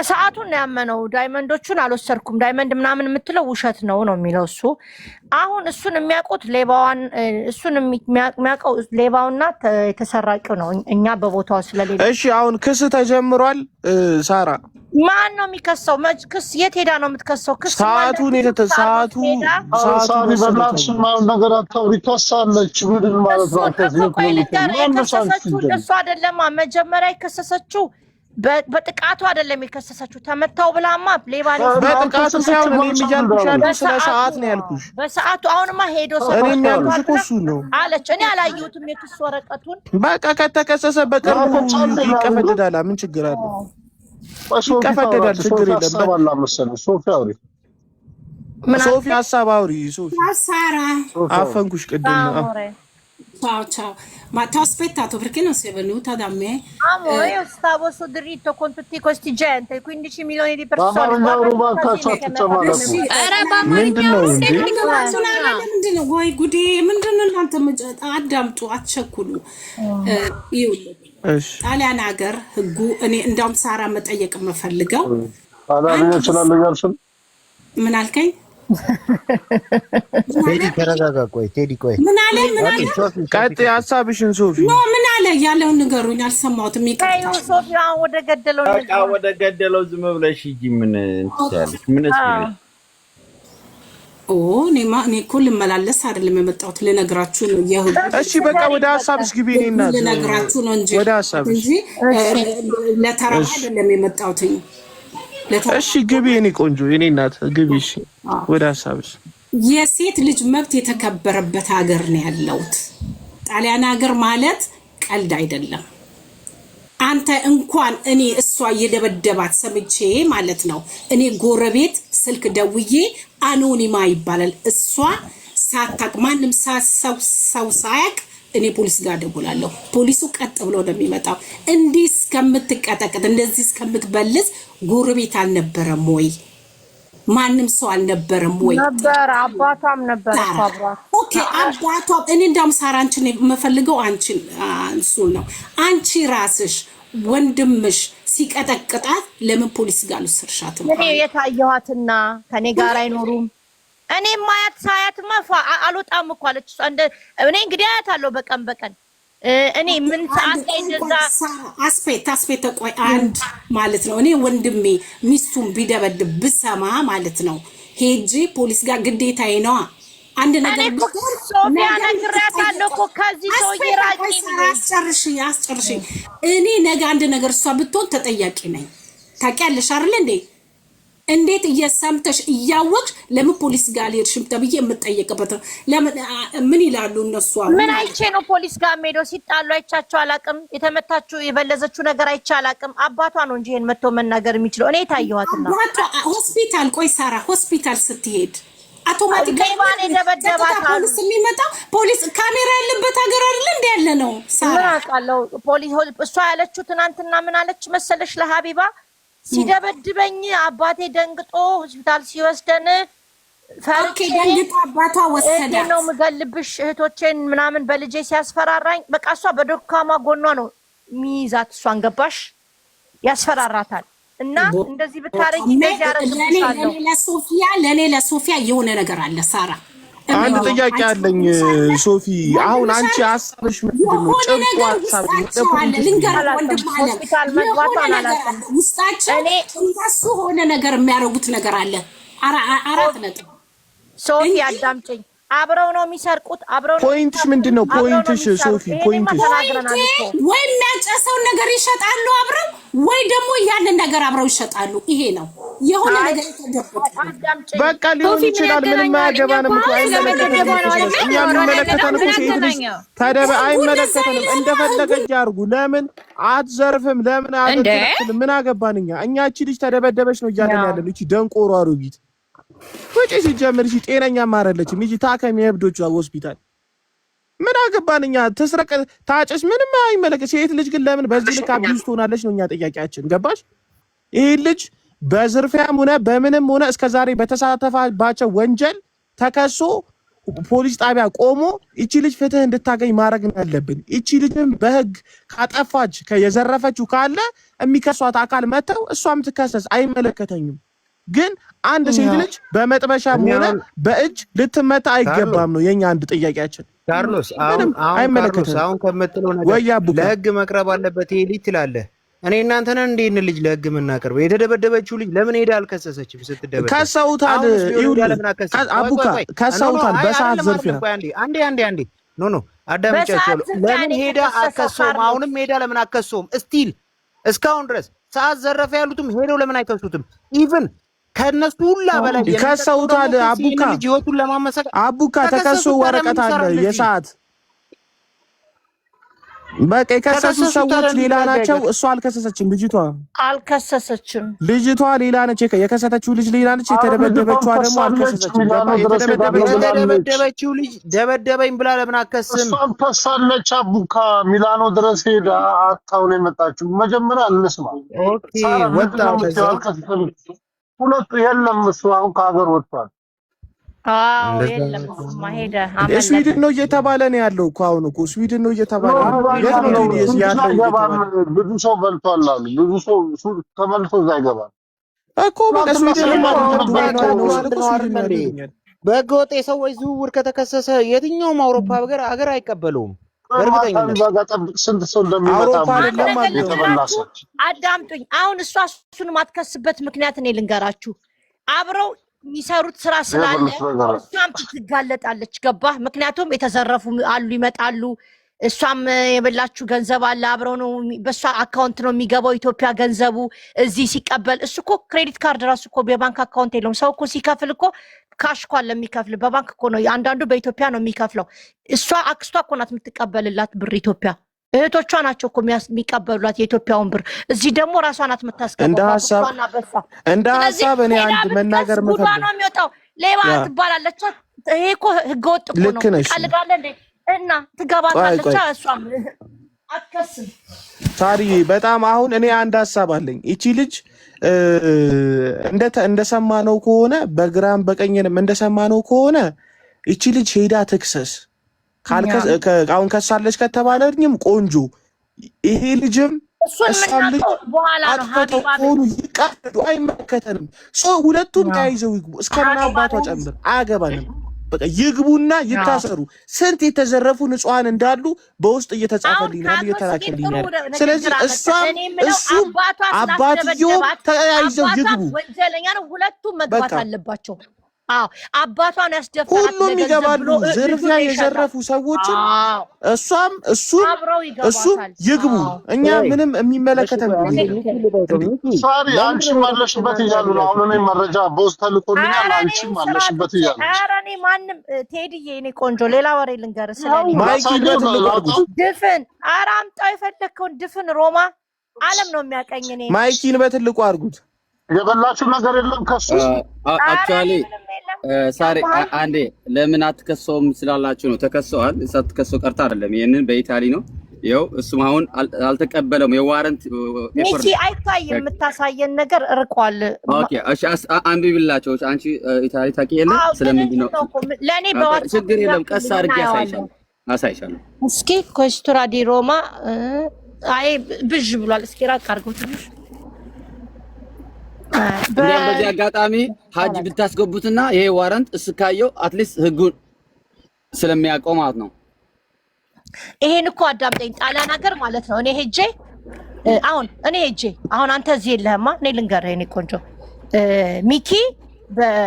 ሰዓቱን ነው ያመነው። ዳይመንዶቹን አልወሰድኩም፣ ዳይመንድ ምናምን የምትለው ውሸት ነው የሚለው እሱ። አሁን እሱን የሚያውቁት ሌባዋን፣ እሱን የሚያውቀው ሌባውና የተሰራቂው ነው። እኛ በቦታው ስለሌለ። እሺ አሁን ክስ ተጀምሯል። ሳራ ማን ነው የሚከሰው? ክስ የት ሄዳ ነው የምትከሰው? ክስ ሰዓቱን ሰዓቱ በእናትሽ ማን ነገር አታውሪ። ከሳለች ምንድን ማለት ነው? የከሰሰችው እሱ አይደለም። መጀመሪያ የከሰሰችው በጥቃቱ አይደለም የከሰሰችው። ተመታው ብላማ ሌባ በጥቃቱ ሳይሆን እኔ የሚያልኩሽ ስለ ሰዓት ነው ያልኩሽ። በሰዓቱ አሁንማ ሄዶ እኔ የሚያልኩሽ እኮ እሱን ነው አለች። እኔ አላየሁትም የክስ ወረቀቱን። በቃ ከተከሰሰ በቅርቡ ይቀፈደዳል። ምን ችግር አለ? ይቀፈደዳል፣ ችግር የለም። ሶፊ ሀሳብ auri ሶፊ አፈንኩሽ ቅድም ነው። Ciao, ma ti ho aspettato perché non sei venuta da me? Amore, io stavo su dritto con tutti questi gente, 15 milioni di persone. ወይ ጉዴ! ምንድነው እናንተ አዳምጡ፣ አትቸኩሉ። ጣሊያን ሀገር ህጉ እኔ እንዳውም ሳራ መጠየቅ የምፈልገው ምን አልከኝ? ቴዲ ተረጋጋ። ቆይ ቴዲ ቆይ ምን አለ ቀጥይ ሀሳብሽን ሶፊ። ምን አለ ያለውን ንገሩኝ፣ አልሰማሁትም። ይቀጥል ሶፊ። ወደ ገደለው ዝም ብለሽ ሂጂ። ምን ትያለሽ? ምንስ ብለሽ እኔ እኮ ልመላለስ አይደለም የመጣሁት፣ ልነግራችሁ ነው። እሺ በቃ ወደ ሀሳብሽ ግቢ። እኔና ልነግራችሁ ነው እንጂ ወደ ሀሳብሽ እንጂ ለተራ አይደለም የመጣሁት። እሺ ግቢ የኔ ቆንጆ፣ የኔ እናት ግቢ። እሺ ወደ ሀሳብሽ። የሴት ልጅ መብት የተከበረበት ሀገር ነው ያለሁት። ጣሊያን ሀገር ማለት ቀልድ አይደለም። አንተ እንኳን እኔ እሷ እየደበደባት ሰምቼ ማለት ነው እኔ ጎረቤት ስልክ ደውዬ አኖኒማ ይባላል እሷ ሳታቅ ማንም ሰው ሳያቅ እኔ ፖሊስ ጋር ደውላለሁ። ፖሊሱ ቀጥ ብሎ ነው የሚመጣው። እንዲህ እስከምትቀጠቅጥ እንደዚህ እስከምትበልስ ጎረቤት አልነበረም ወይ? ማንም ሰው አልነበረም ወይ? ነበር፣ አባቷም ነበር። ኦኬ አባቷ። እኔ እንዳውም ሳራ አንቺን የምፈልገው አንቺን እሱ ነው። አንቺ ራስሽ ወንድምሽ ሲቀጠቅጣት ለምን ፖሊስ ጋር ልሰርሻት? እኔ የታየኋትና ከኔ ጋር አይኖሩም እኔ ማያት ሳያትማ አልወጣም እኮ አለች። እኔ እንግዲህ አያታለሁ በቀን በቀን እኔ ምን ሰዓት ላይ እንደዛ አስፔት ቆይ አንድ ማለት ነው። እኔ ወንድሜ ሚስቱን ቢደበድብ ብሰማ ማለት ነው ሄጂ ፖሊስ ጋር ግዴታዬ ነው። አንድ ነገር ሶፊያ ነግራታለሁ እኮ ከዚህ ሰው ይራቂ አስጨርሽ። እኔ ነገ አንድ ነገር እሷ ብትሆን ተጠያቂ ነኝ። ታውቂያለሽ አይደል እንዴ? እንዴት እየሰምተሽ እያወቅሽ ለምን ፖሊስ ጋር አልሄድሽም ተብዬ የምጠየቅበት ለምን ምን ይላሉ እነሱ? ምን አይቼ ነው ፖሊስ ጋር ሄዶ ሲጣሉ አይቻቸው አላቅም። የተመታችሁ የበለዘችው ነገር አይቼ አላቅም። አባቷ ነው እንጂ ይሄን መጥቶ መናገር የሚችለው። እኔ ታየዋትና ሆስፒታል ቆይ ሳራ ሆስፒታል ስትሄድ አውቶማቲካሊ ማን ደበደባት ፖሊስ የሚመጣ ፖሊስ ካሜራ ያለበት ሀገር አይደል እንዴ ያለ ነው? ሳራ ምን አውቃለሁ። ፖሊስ እሷ ያለችው ትናንትና ምን አለች መሰለሽ ለሀቢባ ሲደበድበኝ አባቴ ደንግጦ ሆስፒታል ሲወስደን ፈርቄ ደንግጦ አባቷ ወሰዳት ነው ምገልብሽ እህቶቼን ምናምን በልጄ ሲያስፈራራኝ በቃ እሷ በዶካማ ጎኗ ነው ሚይዛት። እሷን ገባሽ ያስፈራራታል። እና እንደዚህ ብታረጊ እንደዚህ ያረጋግጣለሁ። ለኔ ለሶፊያ የሆነ ነገር አለ ሳራ። አንድ ጥያቄ አለኝ ሶፊ። አሁን አንቺ ሐሳብሽ ምንድነው? ጭንቋ ሐሳብ ሆስፒታል መግባቷን አላውቅም። ውስጣቸው እነሱ ሆነ ነገር የሚያረጉት ነገር አለ። አራት ነጥብ ሶፊ አዳምጪኝ። አብረው ነው የሚሰርቁት። አብረው ነው። ፖይንትሽ ምንድነው? ፖይንትሽ ሶፊ ፖይንትሽ ወይ የሚያጨሰውን ነገር ይሸጣሉ አብረው ወይ ደግሞ ያንን ነገር አብረው ይሸጣሉ። ይሄ ነው የሆነ ነገር ተደብቆ በቃ ሊሆን ይችላል። ምንም አያገባንም እኮ አይመለከተንም። እኛ የሚመለከተን እኮ ሴት ልጅ አይመለከተንም። እንደፈለገች ያርጉ። ለምን አትዘርፍም? ለምን አትዘርፍም? ምን አገባን እኛ? እቺ ልጅ ተደበደበች ነው እያለን ያለን። እቺ ደንቆሮ አሮጊት ወጪ ሲጀምር እሺ ጤነኛ ማረለችም እጂ ታከም የብዶቹ ሆስፒታል ምን አገባን እኛ? ተስረቀ ታጨስ ምንም አይመለከት። ሴት ልጅ ግን ለምን በዚህ ልክ አቢዩዝ ትሆናለች ነው እኛ ጥያቄያችን። ገባሽ? ይሄ ልጅ በዝርፊያም ሆነ በምንም ሆነ እስከዛሬ በተሳተፈባቸው ወንጀል ተከሶ ፖሊስ ጣቢያ ቆሞ እቺ ልጅ ፍትህ እንድታገኝ ማድረግ ያለብን። እቺ ልጅም በህግ ካጠፋች የዘረፈችው ካለ የሚከሷት አካል መተው እሷም ትከሰስ፣ አይመለከተኝም። ግን አንድ ሴት ልጅ በመጥበሻም ሆነ በእጅ ልትመታ አይገባም ነው የኛ አንድ ጥያቄያችን። ካርሎስ አሁን ከምትለው ነገር ለህግ መቅረብ አለበት ይሄ ልጅ ትላለህ። እኔ እናንተን እንዴት ልጅ ለህግ የምናቀርበው? የተደበደበችው ልጅ ለምን ሄዳ አልከሰሰችም? ስትደበደብ ከሰውታል። አቡካ ከሰውታል በሰዓት ዝርፊያ። አንዴ ኖ አዳምጫቸው። ለምን ሄዳ አልከሰውም? አሁንም ሄዳ ለምን አልከሰውም? ስቲል እስካሁን ድረስ ሰዓት ዘረፈ ያሉትም ሄደው ለምን አይከሱትም? ኢቭን ከነሱ ሁላ በላይ ከሰውታል። አቡካ ህይወቱን ለማመሰከር አቡካ ተከሶ ወረቀት አለ የሰዓት በቃ የከሰሱ ሰዎች ሌላ ናቸው። እሷ አልከሰሰችም። ልጅቷ ሌላ ነች። የከሰተችው ልጅ ሌላ ነች። የተደበደበችው ደግሞ አልከሰሰችም። የተደበደበችው ልጅ ደበደበኝ ብላ ለምን አከስም? እሷም ከሳለች። አቡካ ሚላኖ ድረስ ሄዳ አታውን የመጣችው መጀመሪያ እንስማ። ኦኬ ወጣ ሁለቱ የለም። እሱ አሁን ከሀገር ወጥቷል። አዎ የለም። ማሄደ ስዊድን ነው እየተባለ ነው ያለው እኮ አሁን እኮ ስዊድን ነው እየተባለ ነው ያለው። ብዙ ሰው በልቷል አሉ። ብዙ ሰው ተመልሶ እዛ ይገባል እኮ በስዊድን በህገወጥ የሰዎች ዝውውር ከተከሰሰ የትኛውም አውሮፓ ሀገር አይቀበለውም። ስንት ሰው እንደሚመጣ አዳምጡኝ። አሁን እሱን ማትከስበት ምክንያት እኔ ልንገራችሁ። አብረው የሚሰሩት ስራ ስላለ እሷም ትጋለጣለች። ገባህ? ምክንያቱም የተዘረፉ አሉ ይመጣሉ። እሷም የበላችሁ ገንዘብ አለ። አብረው ነው በእሷ አካውንት ነው የሚገባው ኢትዮጵያ ገንዘቡ እዚህ ሲቀበል። እሱ እኮ ክሬዲት ካርድ ራሱ እኮ የባንክ አካውንት የለውም። ሰው እኮ ሲከፍል እኮ ካሽ እኮ አለ የሚከፍል በባንክ እኮ ነው። አንዳንዱ በኢትዮጵያ ነው የሚከፍለው። እሷ አክስቷ እኮ ናት የምትቀበልላት ብር ኢትዮጵያ። እህቶቿ ናቸው እኮ የሚቀበሉላት የኢትዮጵያውን ብር። እዚህ ደግሞ ራሷ ናት የምታስገባው። እንደ ሀሳብ እኔ አንድ መናገር ነው የሚወጣው። ሌባ ትባላለች። ይሄ እኮ ህገወጥ እኮ ነው። ትቀልዳለህ እንዴ? እና ትገባታለች። እሷም አትከስም። ታሪ በጣም አሁን እኔ አንድ ሀሳብ አለኝ። እቺ ልጅ እንደሰማነው ከሆነ በግራም በቀኝንም እንደሰማነው ከሆነ እቺ ልጅ ሄዳ ትክሰስ። አሁን ከሳለች ከተባለኝም ቆንጆ። ይሄ ልጅም እሷም ልጅ አጥፍተው ሆኑ ይቃደዱ፣ አይመለከተንም። ሰው ሁለቱም ተያይዘው ይግቡ፣ እስከምን አባቷ ጨምር አያገባንም። በቃ ይግቡና ይታሰሩ። ስንት የተዘረፉ ንጹሃን እንዳሉ በውስጥ እየተጻፈልኝ ነው እየተላከልኝ ነው። ስለዚህ እሱም አባትየው ተያይዘው ይግቡ። ወንጀለኛ ነው፣ ሁለቱም መግባት አለባቸው። አዎ አባቷን ያስደፈራት ሁሉም ይገባሉ። ዝርፊያ የዘረፉ ሰዎችን እሱም ይግቡ። እኛ ምንም የሚመለከተን ሳሪ አንቺ ማለሽበት እያሉ ነው። አሁን እኔ መረጃ በውስጥ ተልኮልኛል። አንቺ ማለሽበት እያሉ ኧረ እኔ ማንም ቴዲዬ፣ እኔ ቆንጆ ሌላ ወሬ ልንገርህ ድፍን ኧረ አምጣው የፈለግከውን ድፍን ሮማ አለም ነው የሚያቀኝ። እኔ ማይኪን በትልቁ አድርጉት። የበላችሁ ነገር የለም ከሱ አክቹአሊ ሳሪ አንዴ ለምን አትከሰውም ስላላችሁ ነው። ተከሰዋል። ሳትከሰው ቀርታ አይደለም። ይሄንን በኢታሊ ነው። ይኸው እሱም አሁን አልተቀበለውም። የዋረንት ሚኪ አይታይም። የምታሳየን ነገር እርቋል። ኦኬ እሺ፣ አንዱ ይብላችሁ። አንቺ ኢታሊ ታውቂ የለ ስለምንድን ነው? ለኔ በዋትስ ችግር የለም። ቀስ አድርጌ አሳይሻለሁ። እስኪ ኮስቱራ ዲ ሮማ አይ ብዥ ብሏል። እስኪ ራቅ አድርገው ትንሽ በዚህ አጋጣሚ ሀጅ ብታስገቡትና ይሄ ዋረንት እስካየው አትሊስት ህጉን ስለሚያውቀው ማለት ነው። ይሄን እኮ አዳምጠኝ። ጣሊያን ሀገር ማለት ነው። እኔ ሄጄ አሁን አንተ እዚህ የለህማ። እኔ ልንገርህ የእኔ ቆንጆ ሚኪ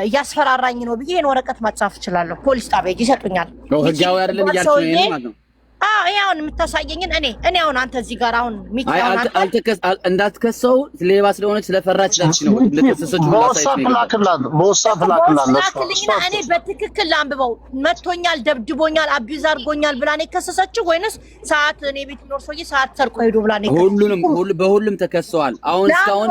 እያስፈራራኝ ነው ብዬ ይሄን ወረቀት ማጻፍ እችላለሁ። ፖሊስ ጣቢያ ይሰጡኛል። ህጋዊ አይደለም እያልኩ ነው ይሄን ማለት ነው። ይሄ አሁን የምታሳየኝን እኔ አሁን አንተ እዚህ ጋር አሁን ሚኪ እንዳትከሰው ሌባ ስለሆነች ስለፈራች ላንቺ ነው እንደተሰሰች እኔ በትክክል ላንብበው። መቶኛል፣ ደብድቦኛል፣ አቢዩዝ አድርጎኛል ብላ ነው የከሰሰችው ወይንስ ሰዓት እኔ ቤት ኖር ሰውዬ ሰዓት ሰርቆ ሄዶ ብላ ነው? በሁሉም ተከሰዋል። አሁን እስካሁን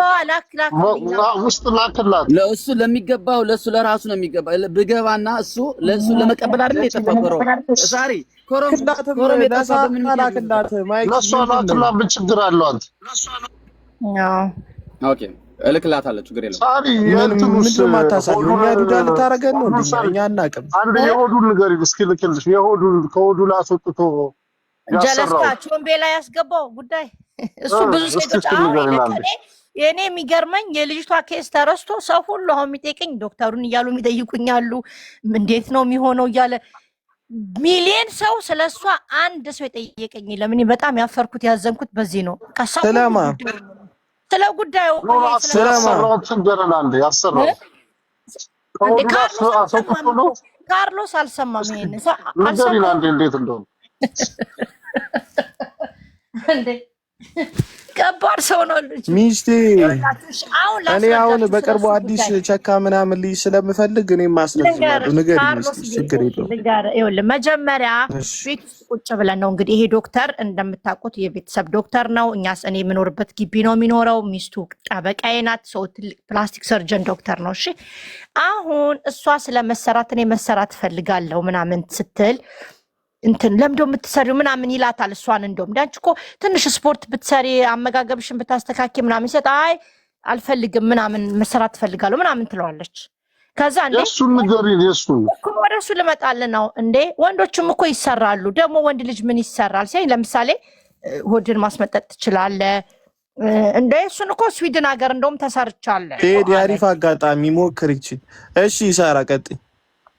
ውስጥ ላክላት ለእሱ ለሚገባው ለእሱ ለራሱ ነው የሚገባ ብገባና እሱ ለእሱ ለመቀበል አይደል የተፈጠረው ሳሪ ምን ችግር አለው? አንተ ኦኬ እልክላታለሁ፣ ችግር የለም። ምንም አታሳዩ። እኛ ዱዳ ልታረገን ነው እንዴ? እኛ አናውቅም። አንድ የሆዱን ነገር እስኪ ልክልሽ። የሆዱን ከሆዱ ላይ አስወጥቶ ጀለስካ ቾምቤ ላይ ያስገባው ጉዳይ እሱ ብዙ ሴቶች የኔ የሚገርመኝ የልጅቷ ኬስ ተረስቶ ሰው ሁሉ አሁን የሚጠይቀኝ ዶክተሩን እያሉ የሚጠይቁኛሉ። እንዴት ነው የሚሆነው እያለ ሚሊዮን ሰው ስለሷ አንድ ሰው የጠየቀኝ። ለምን በጣም ያፈርኩት ያዘንኩት በዚህ ነው። ስለ ጉዳዩ ካርሎስ አልሰማም። ይሄን ከባድ ሰው ነው ልጅ ሚስቴ። እኔ አሁን በቅርቡ አዲስ ቸካ ምናምን ልጅ ስለምፈልግ እኔ ማስነዝራለሁ። ንገሪኝ እስኪ፣ ችግር የለውም። ይኸውልህ መጀመሪያ ቤት ውስጥ ቁጭ ብለን ነው እንግዲህ። ይሄ ዶክተር እንደምታውቁት የቤተሰብ ዶክተር ነው። እኔ የምኖርበት ግቢ ነው የሚኖረው። ሚስቱ ጠበቃዬ ናት። ሰው ትልቅ ፕላስቲክ ሰርጀን ዶክተር ነው። እሺ አሁን እሷ ስለመሰራት እኔ መሰራት ፈልጋለሁ ምናምን ስትል ለምዶ የምትሰሪው ምናምን ይላታል። እሷን እንደውም ዳንቺ እኮ ትንሽ ስፖርት ብትሰሪ አመጋገብሽን ብታስተካኪ ምናምን ሲሰጥ አይ አልፈልግም ምናምን መሰራት ትፈልጋለሁ ምናምን ትለዋለች። ከዛ ወደ እሱ ልመጣልን ነው እንዴ ወንዶችም እኮ ይሰራሉ። ደግሞ ወንድ ልጅ ምን ይሰራል ሲያይ ለምሳሌ ሆድን ማስመጠጥ ትችላለህ እንደ እሱን እኮ ስዊድን ሀገር እንደውም ተሰርቻለሁ። ቴዲ አሪፍ አጋጣሚ ሞክር ይችል። እሺ ይሰራ ቀጥይ።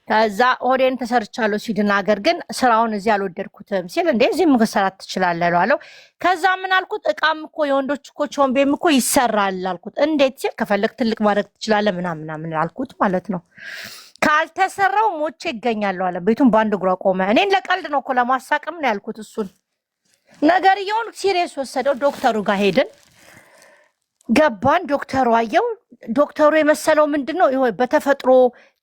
ከዛ ሆዴን ተሰርቻለሁ ስዊድን ሀገር ግን ስራውን እዚህ አልወደድኩትም ሲል እንዴ እዚህ መስራት ትችላለህ አለው። ከዛ ምን አልኩት እቃም እኮ የወንዶች እኮ ቾምቤም እኮ ይሰራል አልኩት። እንዴት ሲል ከፈለክ ትልቅ ማድረግ ትችላለህ ምናምን አልኩት ማለት ነው። ካልተሰራው ሞቼ ይገኛለሁ አለ። ቤቱን በአንድ እግሯ ቆመ። እኔን ለቀልድ ነው እኮ ለማሳቅም ነው ያልኩት። እሱን ነገርየውን ሲሪየስ ወሰደው። ዶክተሩ ጋር ሄድን ገባን። ዶክተሩ አየው። ዶክተሩ የመሰለው ምንድነው ይሄ በተፈጥሮ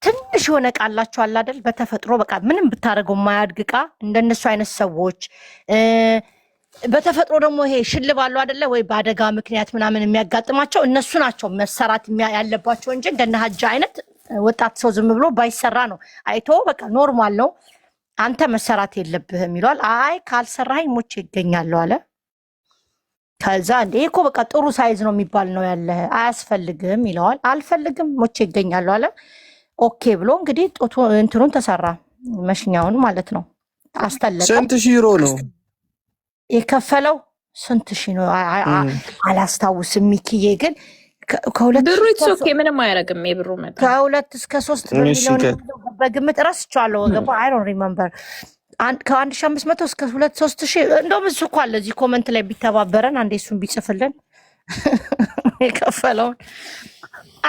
ትንሽ የሆነ እቃ አላቸው አለ አይደል? በተፈጥሮ በቃ ምንም ብታረገው የማያድግ እቃ እንደነሱ አይነት ሰዎች በተፈጥሮ ደግሞ ይሄ ሽልብ አለው አይደለ ወይ በአደጋ ምክንያት ምናምን የሚያጋጥማቸው እነሱ ናቸው መሰራት ያለባቸው እንጂ እንደነ ሀጃ አይነት ወጣት ሰው ዝም ብሎ ባይሰራ ነው አይቶ በቃ ኖርማል ነው አንተ መሰራት የለብህም ይሏል። አይ ካልሰራኝ ሞቼ ይገኛለሁ አለ። ከዛ እንዴ እኮ በቃ ጥሩ ሳይዝ ነው የሚባል ነው ያለ አያስፈልግም ይለዋል። አልፈልግም ሞቼ ይገኛለሁ አለ። ኦኬ ብሎ እንግዲህ ጦቱ እንትኑን ተሰራ መሽኛውን ማለት ነው። አስተለቀ። ስንት ሺህ ዩሮ ነው የከፈለው? ስንት ሺህ ነው አላስታውስም። ሚኪዬ ግን ብሩ ኦኬ ምንም አያረግም። የብሩ መጣ ከ2 እስከ 3 ሚሊዮን በግምት እረስቸዋለሁ። ገባ አይ ዶንት ሪመምበር ከ1500 እስከ 2-3 እንደውም እሱ እኮ አለ እዚህ ኮመንት ላይ ቢተባበረን አንዴ እሱን ቢጽፍልን የከፈለውን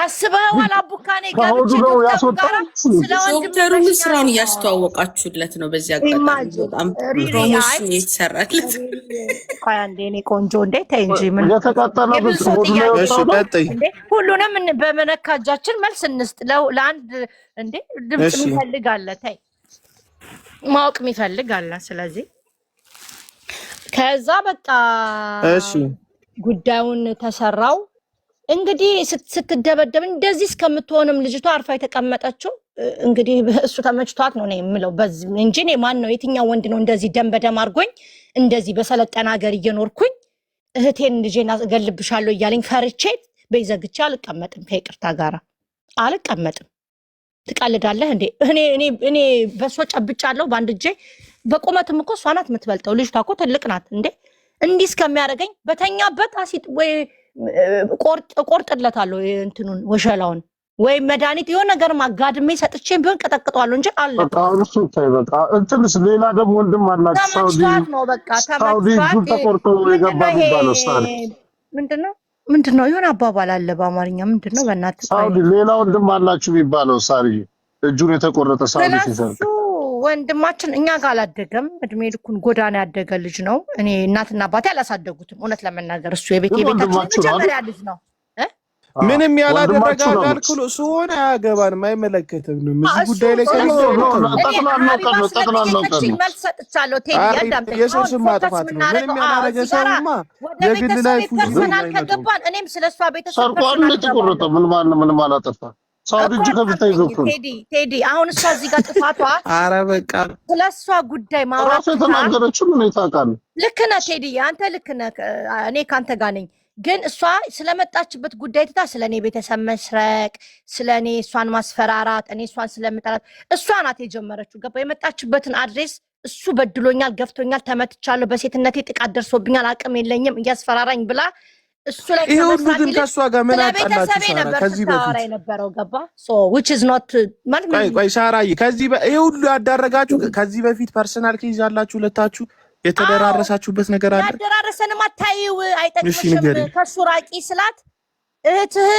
አስበዋል። አቡካኔ ጋብቼ ዶክተሩ ስራውን እያስተዋወቃችሁለት ነው። በዚህ አጋጣሚ በጣም ፕሮሞሽን የተሰራለት አንዴ እኔ ቆንጆ እንዴ ተይ እንጂ ምን ሁሉንም በመነካጃችን መልስ እንስጥ። ለአንድ እንዴ ድምፅ የሚፈልግ አለ፣ ተይ ማወቅ የሚፈልግ አለ። ስለዚህ ከዛ በቃ ጉዳዩን ተሰራው። እንግዲህ ስትደበደብ እንደዚህ እስከምትሆንም ልጅቷ አርፋ የተቀመጠችው እንግዲህ እሱ ተመችቷት ነው የምለው እንጂ እኔ ማን ነው የትኛው ወንድ ነው እንደዚህ ደም በደም አድርጎኝ እንደዚህ በሰለጠነ ሀገር እየኖርኩኝ እህቴን ልጄን እገልብሻለሁ እያለኝ ፈርቼ በይዘግቼ አልቀመጥም። ከይቅርታ ጋር አልቀመጥም። ትቀልዳለህ እንዴ? እኔ በሶ ጨብጫለሁ በአንድ እጄ። በቁመትም እኮ እሷ ናት የምትበልጠው። ልጅቷ እኮ ትልቅ ናት እንዴ። እንዲህ እስከሚያደርገኝ በተኛበት አሲድ ወይ ቆርጥለታለሁ እንትኑን ወሸላውን ወይ መድኃኒት የሆነ ነገር ማጋድሜ ሰጥቼ ቢሆን ቀጠቅጠዋለሁ እንጂ አለ በቃ እንትንስ ሌላ ደግሞ ወንድም አላችሁ ሳውዲ ነው። በቃ ሳውዲ ተቆርጦ የገባ ቢባለው ምንድነው የሆነ አባባል አለ በአማርኛ ምንድነው? በእናትህ ሳውዲ ሌላ ወንድም አላችሁ ቢባለው ሳሪ እጁን የተቆረጠ ሳውዲ ሲሰጥ ወንድማችን እኛ ጋር አላደገም። እድሜ ልኩን ጎዳና ያደገ ልጅ ነው። እኔ እናትና አባቴ አላሳደጉትም። እውነት ለመናገር እሱ የቤታችን መጀመሪያ ልጅ ነው። ምንም ያላደረገ አካል ክሎ ሲሆን አያገባንም፣ አይመለከትም። እዚህ ጉዳይ ላይ መልስ ሰጥቻለሁ። ቴዲ ያዳምጠኝ። የሱስ ማጥፋት ነው። ምንም ያላደረገ ሰውማ የግል ላይ ፐርሰናል ከገባን እኔም ስለሷ ቤተሰብ ሰርቋል ተቆረጠ። ምንም አላጠፋ ሳውዲ እጅ ከፍታ ይዘኩ ቴዲ አሁን እሷ እዚህ ጋር ጥፋቷ ኧረ በቃ ስለሷ ጉዳይ ማውራት ተናገረችው። ምን ይታቃል? ልክ ነህ ቴዲ፣ አንተ ልክ ነህ። እኔ ካንተ ጋር ነኝ። ግን እሷ ስለመጣችበት ጉዳይ ትታ ስለኔ ቤተሰብ መስረቅ፣ ስለኔ እሷን ማስፈራራት፣ እኔ እሷን ስለምጠራት እሷ ናት የጀመረችው። ገባ? የመጣችበትን አድሬስ እሱ በድሎኛል፣ ገፍቶኛል፣ ተመትቻለሁ፣ በሴትነቴ ጥቃት ደርሶብኛል፣ አቅም የለኝም እያስፈራራኝ ብላ እሱ ላይ ግን ከሷ ጋር ምን አጣላችሁ? ከዚህ በፊት የነበረው ገባ? which is not ማለት ቆይ ሳራዬ፣ ከዚህ ይሄ ሁሉ ያዳረጋችሁ ከዚህ በፊት ፐርሰናል ኬዝ ያላችሁ ሁለታችሁ የተደራረሳችሁበት ነገር አለ? ያደራረሰንም አታይው አይጠቅምሽም። ከሱ ራቂ ስላት እህትህ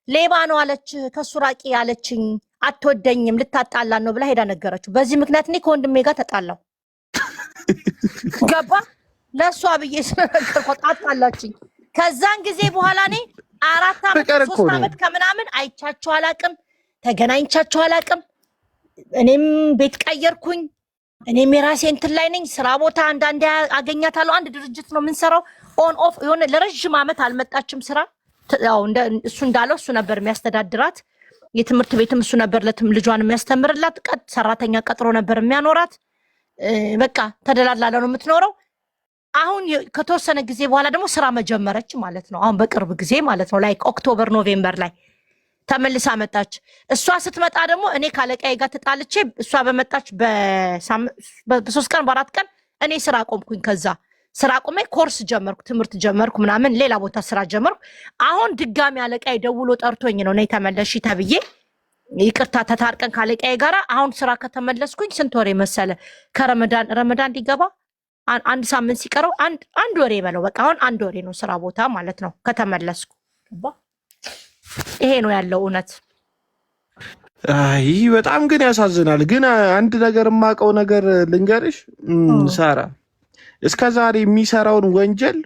ሌባ ነው አለች። ከሱ ራቂ ያለችኝ አትወደኝም ልታጣላን ነው ብላ ሄዳ ነገረችው። በዚህ ምክንያት እኔ ከወንድሜ ጋር ተጣላው። ገባ? ለሷ ብዬ ስለነገርኳት አጣላችኝ። ከዛን ጊዜ በኋላ እኔ 4 ዓመት 3 ዓመት ከምናምን አይቻቸው አላቅም፣ ተገናኝቻቸው አላቅም። እኔም ቤት ቀየርኩኝ። እኔም የራሴ እንትን ላይ ነኝ። ስራ ቦታ አንዳንዴ አገኛታለሁ። አንድ ድርጅት ነው የምንሰራው። ኦን ኦፍ የሆነ ለረጅም ዓመት አልመጣችም ስራ። ያው እሱ እንዳለው እሱ ነበር የሚያስተዳድራት። የትምህርት ቤትም እሱ ነበር ልጇን የሚያስተምርላት። ሰራተኛ ቀጥሮ ነበር የሚያኖራት። በቃ ተደላላለ ነው የምትኖረው። አሁን ከተወሰነ ጊዜ በኋላ ደግሞ ስራ መጀመረች ማለት ነው። አሁን በቅርብ ጊዜ ማለት ነው ላይክ ኦክቶበር ኖቬምበር ላይ ተመልሳ መጣች። እሷ ስትመጣ ደግሞ እኔ ካለቃዬ ጋር ተጣልቼ እሷ በመጣች በ3 ቀን በ4 ቀን እኔ ስራ ቆምኩኝ። ከዛ ስራ ቆሜ ኮርስ ጀመርኩ፣ ትምህርት ጀመርኩ ምናምን፣ ሌላ ቦታ ስራ ጀመርኩ። አሁን ድጋሚ አለቃዬ ደውሎ ጠርቶኝ ነው ነይ ተመለሺ ተብዬ ይቅርታ ተታርቀን ካለቃዬ ጋራ አሁን ስራ ከተመለስኩኝ ስንት ወሬ መሰለ? ረመዳን ሊገባ 1 ሳምንት ሲቀረው አንድ ወሬ በለው በቃ አሁን 1 ወሬ ነው ስራ ቦታ ማለት ነው ከተመለስኩ። ይሄ ነው ያለው እውነት። አይ በጣም ግን ያሳዝናል። ግን አንድ ነገር የማውቀው ነገር ልንገርሽ ሳራ፣ እስከዛሬ የሚሰራውን ወንጀል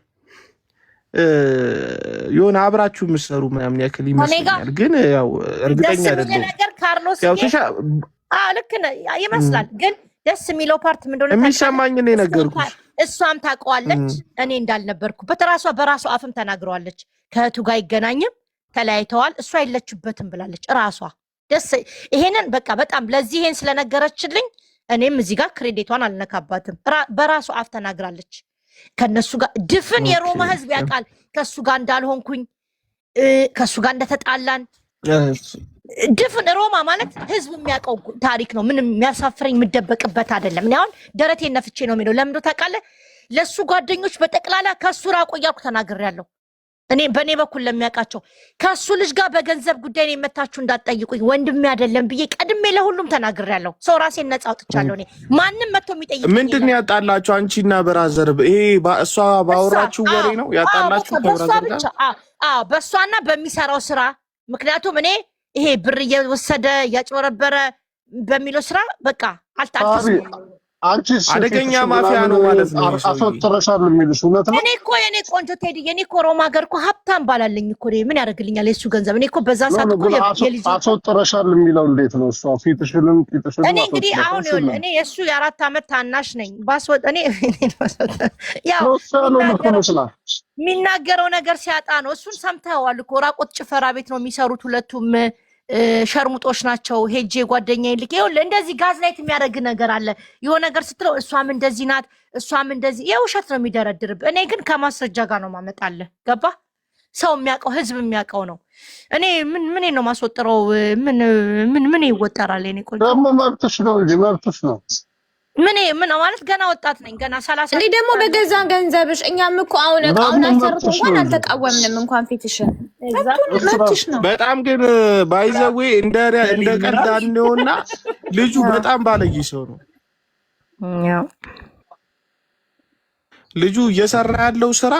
የሆነ አብራችሁ የምትሰሩ ምናምን ያክል ይመስለኛል። ግን ያው እርግጠኛ አይደለሁም። ነገር ካርሎስ ልክ ነህ ይመስላል። ግን ደስ የሚለው ፓርት ምን እንደሆነ የሚሰማኝ ነው የነገርኩሽ። እሷም ታውቀዋለች እኔ እንዳልነበርኩበት ራሷ አፍም ተናግረዋለች። ከእህቱ ጋር አይገናኝም ተለያይተዋል፣ እሷ የለችበትም ብላለች ራሷ። ደስ ይሄንን በቃ በጣም ለዚህ ይሄን ስለነገረችልኝ እኔም እዚህ ጋር ክሬዲቷን አልነካባትም። በራሷ አፍ ተናግራለች። ከነሱ ጋር ድፍን የሮማ ህዝብ ያውቃል ከሱ ጋር እንዳልሆንኩኝ፣ ከሱ ጋር እንደተጣላን። ድፍን ሮማ ማለት ህዝብ የሚያውቀው ታሪክ ነው። ምንም የሚያሳፍረኝ የምደበቅበት አይደለም። እኔ አሁን ደረቴን ነፍቼ ነው የሚለው። ለምን ታውቃለህ? ለሱ ጓደኞች በጠቅላላ ከሱ ራቁ እያልኩ ተናግሬያለሁ። እኔ በእኔ በኩል ለሚያውቃቸው ከሱ ልጅ ጋር በገንዘብ ጉዳይ ነው የመታችሁ እንዳትጠይቁኝ ወንድሜ አይደለም ብዬ ቀድሜ ለሁሉም ተናግሬያለሁ። ሰው ራሴን ነፃ አውጥቻለሁ። እኔ ማንም መጥቶ የሚጠይቅ ምንድን ነው ያጣላችሁ? አንቺና ብራዘር ይሄ እሷ ባወራችሁ ወሬ ነው ያጣላችሁ ከብራዘር ጋር? በእሷና በሚሰራው ስራ። ምክንያቱም እኔ ይሄ ብር እየወሰደ እያጭበረበረ በሚለው ስራ በቃ አልታልኩስም። አንቺስ አደገኛ ማፊያ ነው ማለት ነው። አስወጥረሻል የሚልሽ እውነት ነው? እኔ እኮ የኔ ቆንጆ ቴዲ የኔ እኮ ሮማ ሀገር እኮ ሀብታም ባላለኝ እኮ ምን ያደርግልኛል የሱ ገንዘብ? እኔ እኮ በዛ ሰዓት እኮ የልጅ አስወጥረሻል የሚለው እንዴት ነው? እሷ ፊትሽንም ቂጥሽንም እኔ እንግዲህ አሁን ይኸውልህ እኔ የሱ የ4 ዓመት ታናሽ ነኝ። ባስወጥ እኔ ያው የሚናገረው ነገር ሲያጣ ነው። እሱን ሰምተኸዋል እኮ ራቆት ጭፈራ ቤት ነው የሚሰሩት ሁለቱም ሸርሙጦች ናቸው። ሄጄ ጓደኛዬ ልክ ይኸውልህ እንደዚህ ጋዝ ላይት የሚያደርግ ነገር አለ። የሆነ ነገር ስትለው እሷም እንደዚህ ናት እሷም እንደዚህ የውሸት ነው የሚደረድርብ። እኔ ግን ከማስረጃ ጋር ነው ማመጣለህ። ገባ? ሰው የሚያውቀው ህዝብ የሚያውቀው ነው። እኔ ምን ነው ማስወጥረው? ምን ይወጠራል? እኔ ቆይ ደግሞ መብትሽ ነው እንጂ መብትሽ ነው። ምን ማለት ገና ወጣት ነኝ ገና 30 እንዴ ደግሞ በገዛ ገንዘብሽ እኛም እኮ አሁን አሰርቶ እንኳን አልተቃወምንም እንኳን ፊትሽን መብትሽ ነው። በጣም ግን ባይዘዌ እንደ ቀልድ አንየውና ልጁ በጣም ባለጌ ሰው ነው። ልጁ እየሰራ ያለው ስራ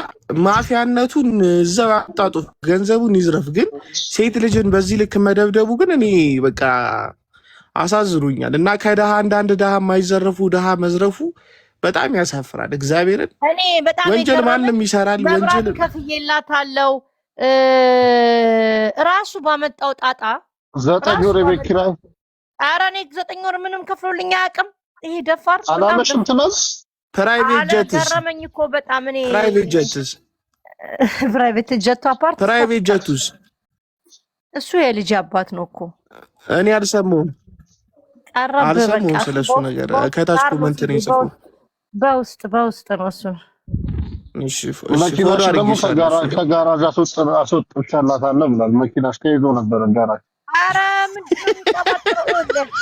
ማፊያነቱን እዛው አጣጡ ገንዘቡን ይዝረፍ፣ ግን ሴት ልጅን በዚህ ልክ መደብደቡ ግን እኔ በቃ አሳዝሩኛል። እና ከደሃ አንዳንድ ደሃ የማይዘረፉ ደሃ መዝረፉ በጣም ያሳፍራል። እግዚአብሔርን እኔ በጣም ወንጀል ማንም ይሰራል። ወንጀል ከፍዬላታለሁ ራሱ ባመጣው ጣጣ 9 ወር የቤት ኪራይ። ኧረ እኔ 9 ወር ምንም ከፍሎልኝ አያውቅም። ይሄ ደፋር አላለሽም ትነስ ፕራይቬት ጀትስ ገረመኝ እኮ በጣም እኔ ፕራይቬት ጀቱ አፓርት ፕራይቬት ጀቱስ እሱ የልጅ አባት ነው እኮ እኔ አልሰማሁም ስለሱ ነገር ከታች ኮሜንት ነው የጻፈው። በውስጥ ነው እሱ። እሺ መኪናሽ ደግሞ ከጋራዥ አስወጥቻላታለሁ ብሏል። መኪናሽ ከይዞ ነበር ጋራዥ። ኧረ ምንድን ነው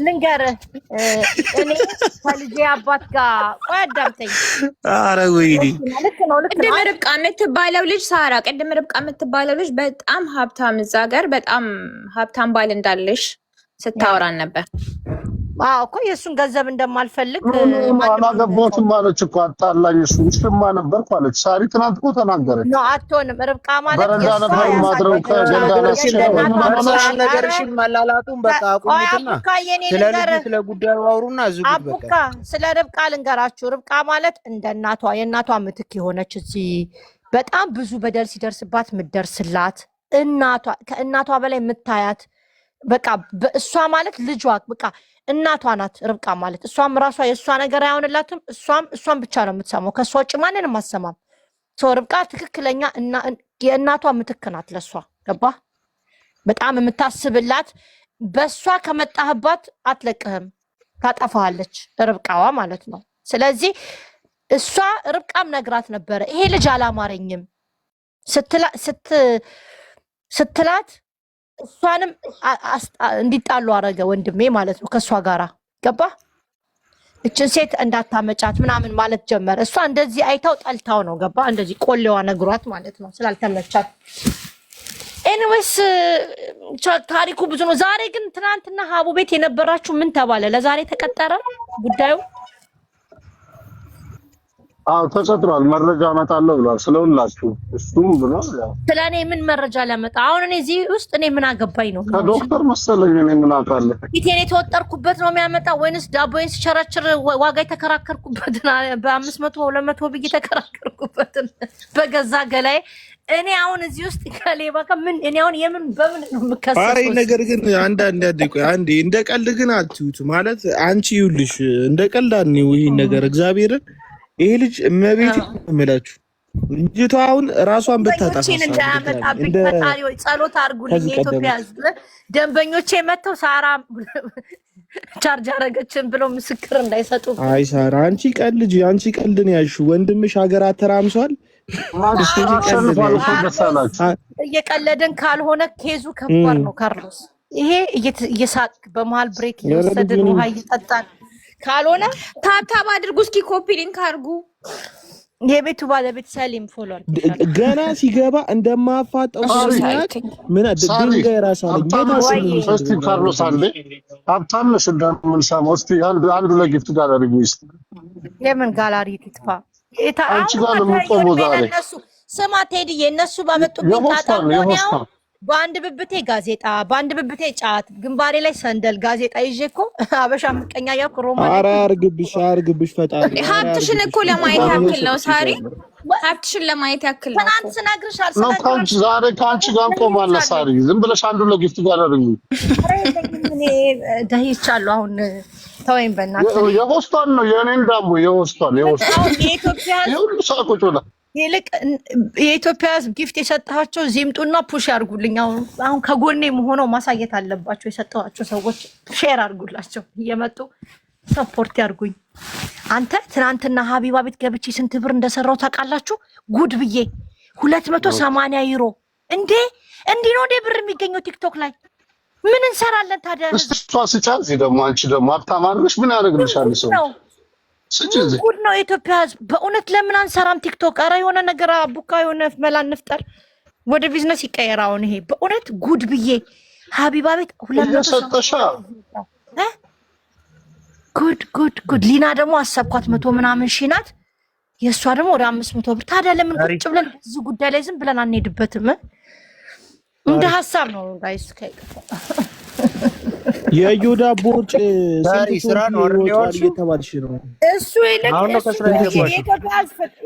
ልንገርህ እኔ ከልጄ አባት ጋር ቆይ አዳምጠኝ። ኧረ ወይኔ ልክ ነው። ቅድም ርብቃ የምትባለው ልጅ ሳራ ቅድም ርብቃ የምትባለው ልጅ በጣም ሀብታም እዛ ጋር በጣም ሀብታም ባል እንዳለሽ ስታወራን ነበር። እኮ የእሱን ገንዘብ እንደማልፈልግ አላገባሁትም ማለች እኮ አጣላኝ። እሱ ውሽማ ነበርኩ አለች ሳሪ ትናንት እኮ ተናገረች። አትሆንም ርብቃ ማለት በረንዳ ነበር ማድረው ነገርሽን መላላቱን በቃ አቁሙትና ስለ ጉዳዩ አውሩና ዝጉት። በቃ ስለ ርብቃ ልንገራችሁ። ርብቃ ማለት እንደ እናቷ የእናቷ ምትክ የሆነች እዚህ በጣም ብዙ በደል ሲደርስባት ምደርስላት ከእናቷ በላይ የምታያት በቃ እሷ ማለት ልጇ በቃ እናቷ ናት ርብቃ ማለት። እሷም ራሷ የእሷ ነገር አይሆንላትም። እሷም ብቻ ነው የምትሰማው፣ ከእሷ ውጭ ማንንም አትሰማም። ርብቃ ትክክለኛ የእናቷ ምትክ ናት ለእሷ። ገባ? በጣም የምታስብላት በእሷ ከመጣህባት አትለቅህም፣ ታጠፋሃለች ርብቃዋ ማለት ነው። ስለዚህ እሷ ርብቃም ነግራት ነበረ ይሄ ልጅ አላማረኝም ስትላት እሷንም እንዲጣሉ አረገ ወንድሜ ማለት ነው ከእሷ ጋራ። ገባ? እችን ሴት እንዳታመጫት ምናምን ማለት ጀመረ። እሷ እንደዚህ አይታው ጠልታው ነው። ገባ? እንደዚህ ቆሌዋ ነግሯት ማለት ነው ስላልተመቻት። ኤኒዌይስ ታሪኩ ብዙ ነው። ዛሬ ግን ትናንትና ሀቡ ቤት የነበራችሁ ምን ተባለ? ለዛሬ ተቀጠረ ጉዳዩ? ተቀጥሯል። መረጃ አመጣለሁ ብሏል ስለሁላችሁ። እሱም ብሎ ስለኔ ምን መረጃ ሊያመጣ? አሁን እኔ እዚህ ውስጥ እኔ ምን አገባኝ ነው? ከዶክተር መሰለኝ እኔ ምን አውቃለሁ። ፊቴን የተወጠርኩበት ነው የሚያመጣ ወይንስ ዳቦዬን ሲቸረችር ዋጋ የተከራከርኩበት በ500 200 ብዬ የተከራከርኩበትን በገዛ ገላይ እኔ አሁን እዚህ ውስጥ ከሌባ ከምን እኔ አሁን በምን ነው የምከሰሰው? አይ ነገር ግን አንዴ እንደ ቀልድ ግን አትዩት ማለት አንቺ ይውልሽ እንደ ቀልድ አንዩ ይሄን ነገር እግዚአብሔርን ይሄ ልጅ እመቤት እምላችሁ ልጅቷ አሁን ራሷን ብታጣፋ እንዳያመጣብኝ ፈጣሪ ወይ ጸሎት አድርጉልኝ። የኢትዮጵያ ሕዝብ ደንበኞቼ መተው ሳራ ቻርጅ አረገችን ብሎ ምስክር እንዳይሰጡ። አይ ሳራ አንቺ ቀልድ ነው ያልሽው። ወንድምሽ ሀገር አተራምሷል። እየቀለድን ካልሆነ ኬዙ ከባድ ነው ካርሎስ። ይሄ እየሳቅ በመሀል ብሬክ እየወሰድን ውሃ እየጠጣን ካልሆነ ታብታብ አድርጉ እስኪ ኮፒ ሊንክ አድርጉ። የቤቱ ባለቤት ሰሊም ፎሎር ገና ሲገባ እንደማፋጠው ሲያቅ ምን ድንጋይ ራሳለኝ እስቲ ካርሎስ አንዴ ሀብታም ነሽ እንደምንሰማው እስቲ አንዱ ለጊፍት ጋላሪ ውስጥ የምን ጋላሪ ትጥፋ አንቺ ጋር ነው የምትቆመው ዛሬ ስማ ቴዲ የነሱ ባመጡብኝ ታጣው በአንድ ብብቴ ጋዜጣ በአንድ ብብቴ ጫት ግንባሬ ላይ ሰንደል ጋዜጣ ይዤ እኮ አበሻ ምቀኛ ያው ሮማ ኧረ አርግብሽ ፈጣሪ ሀብትሽን እኮ ለማየት ያክል ነው ሳሪ ሀብትሽን ለማየት ያክል ነው ትናንት ስነግርሽ አልሰነግርሽ ዛሬ ከአንቺ ጋር እንቆማለን ሳሪ ዝም ብለሽ አንዱ ለጊፍት ጋር አድርጉ እኔ ደህይቻለሁ አሁን ተወይም በእናትህ የሆስቷን ነው የኔን ዳሙ የሆስቷን የኢትዮጵያ ሁሉ ሳቆጭ ነው ይልቅ የኢትዮጵያ ሕዝብ ጊፍት የሰጣቸው ዚምጡና ፑሽ ያርጉልኝ። አሁን ከጎኔ መሆነው ማሳየት አለባቸው። የሰጣቸው ሰዎች ሼር አርጉላቸው እየመጡ ሰፖርት ያርጉኝ። አንተ ትናንትና ሀቢባ ቤት ገብቼ ስንት ብር እንደሰራው ታውቃላችሁ? ጉድ ብዬ 280 ዩሮ እንዴ! እንዲህ ነው እንዴ ብር የሚገኘው ቲክቶክ ላይ? ምን እንሰራለን ታዲያ? እሷ ስጫት ደግሞ አንቺ ደግሞ አታማርሽ ምን ያደርግልሻል ሰው ጉድ ነው የኢትዮጵያ ሕዝብ በእውነት ለምን አንሰራም ቲክቶክ? ኧረ የሆነ ነገር ቡካ የሆነ መላ እንፍጠር፣ ወደ ቢዝነስ ይቀየር። አሁን ይሄ በእውነት ጉድ ብዬ ሀቢባ ቤት 200 ጉድ ሊና ደግሞ አሰብኳት 100 ምናምን ሺህ ናት። የእሷ ደግሞ ወደ 500 ብር። ታዲያ ለምን ቁጭ ብለን እዚህ ጉዳይ ላይ ዝም ብለን አንሄድበትም? እንደ ሀሳብ ነው ጋይስ። የዮዳ ቦርጭ ስራ ነው አይደል እየተባልሽ ነው እሱ ይልቅ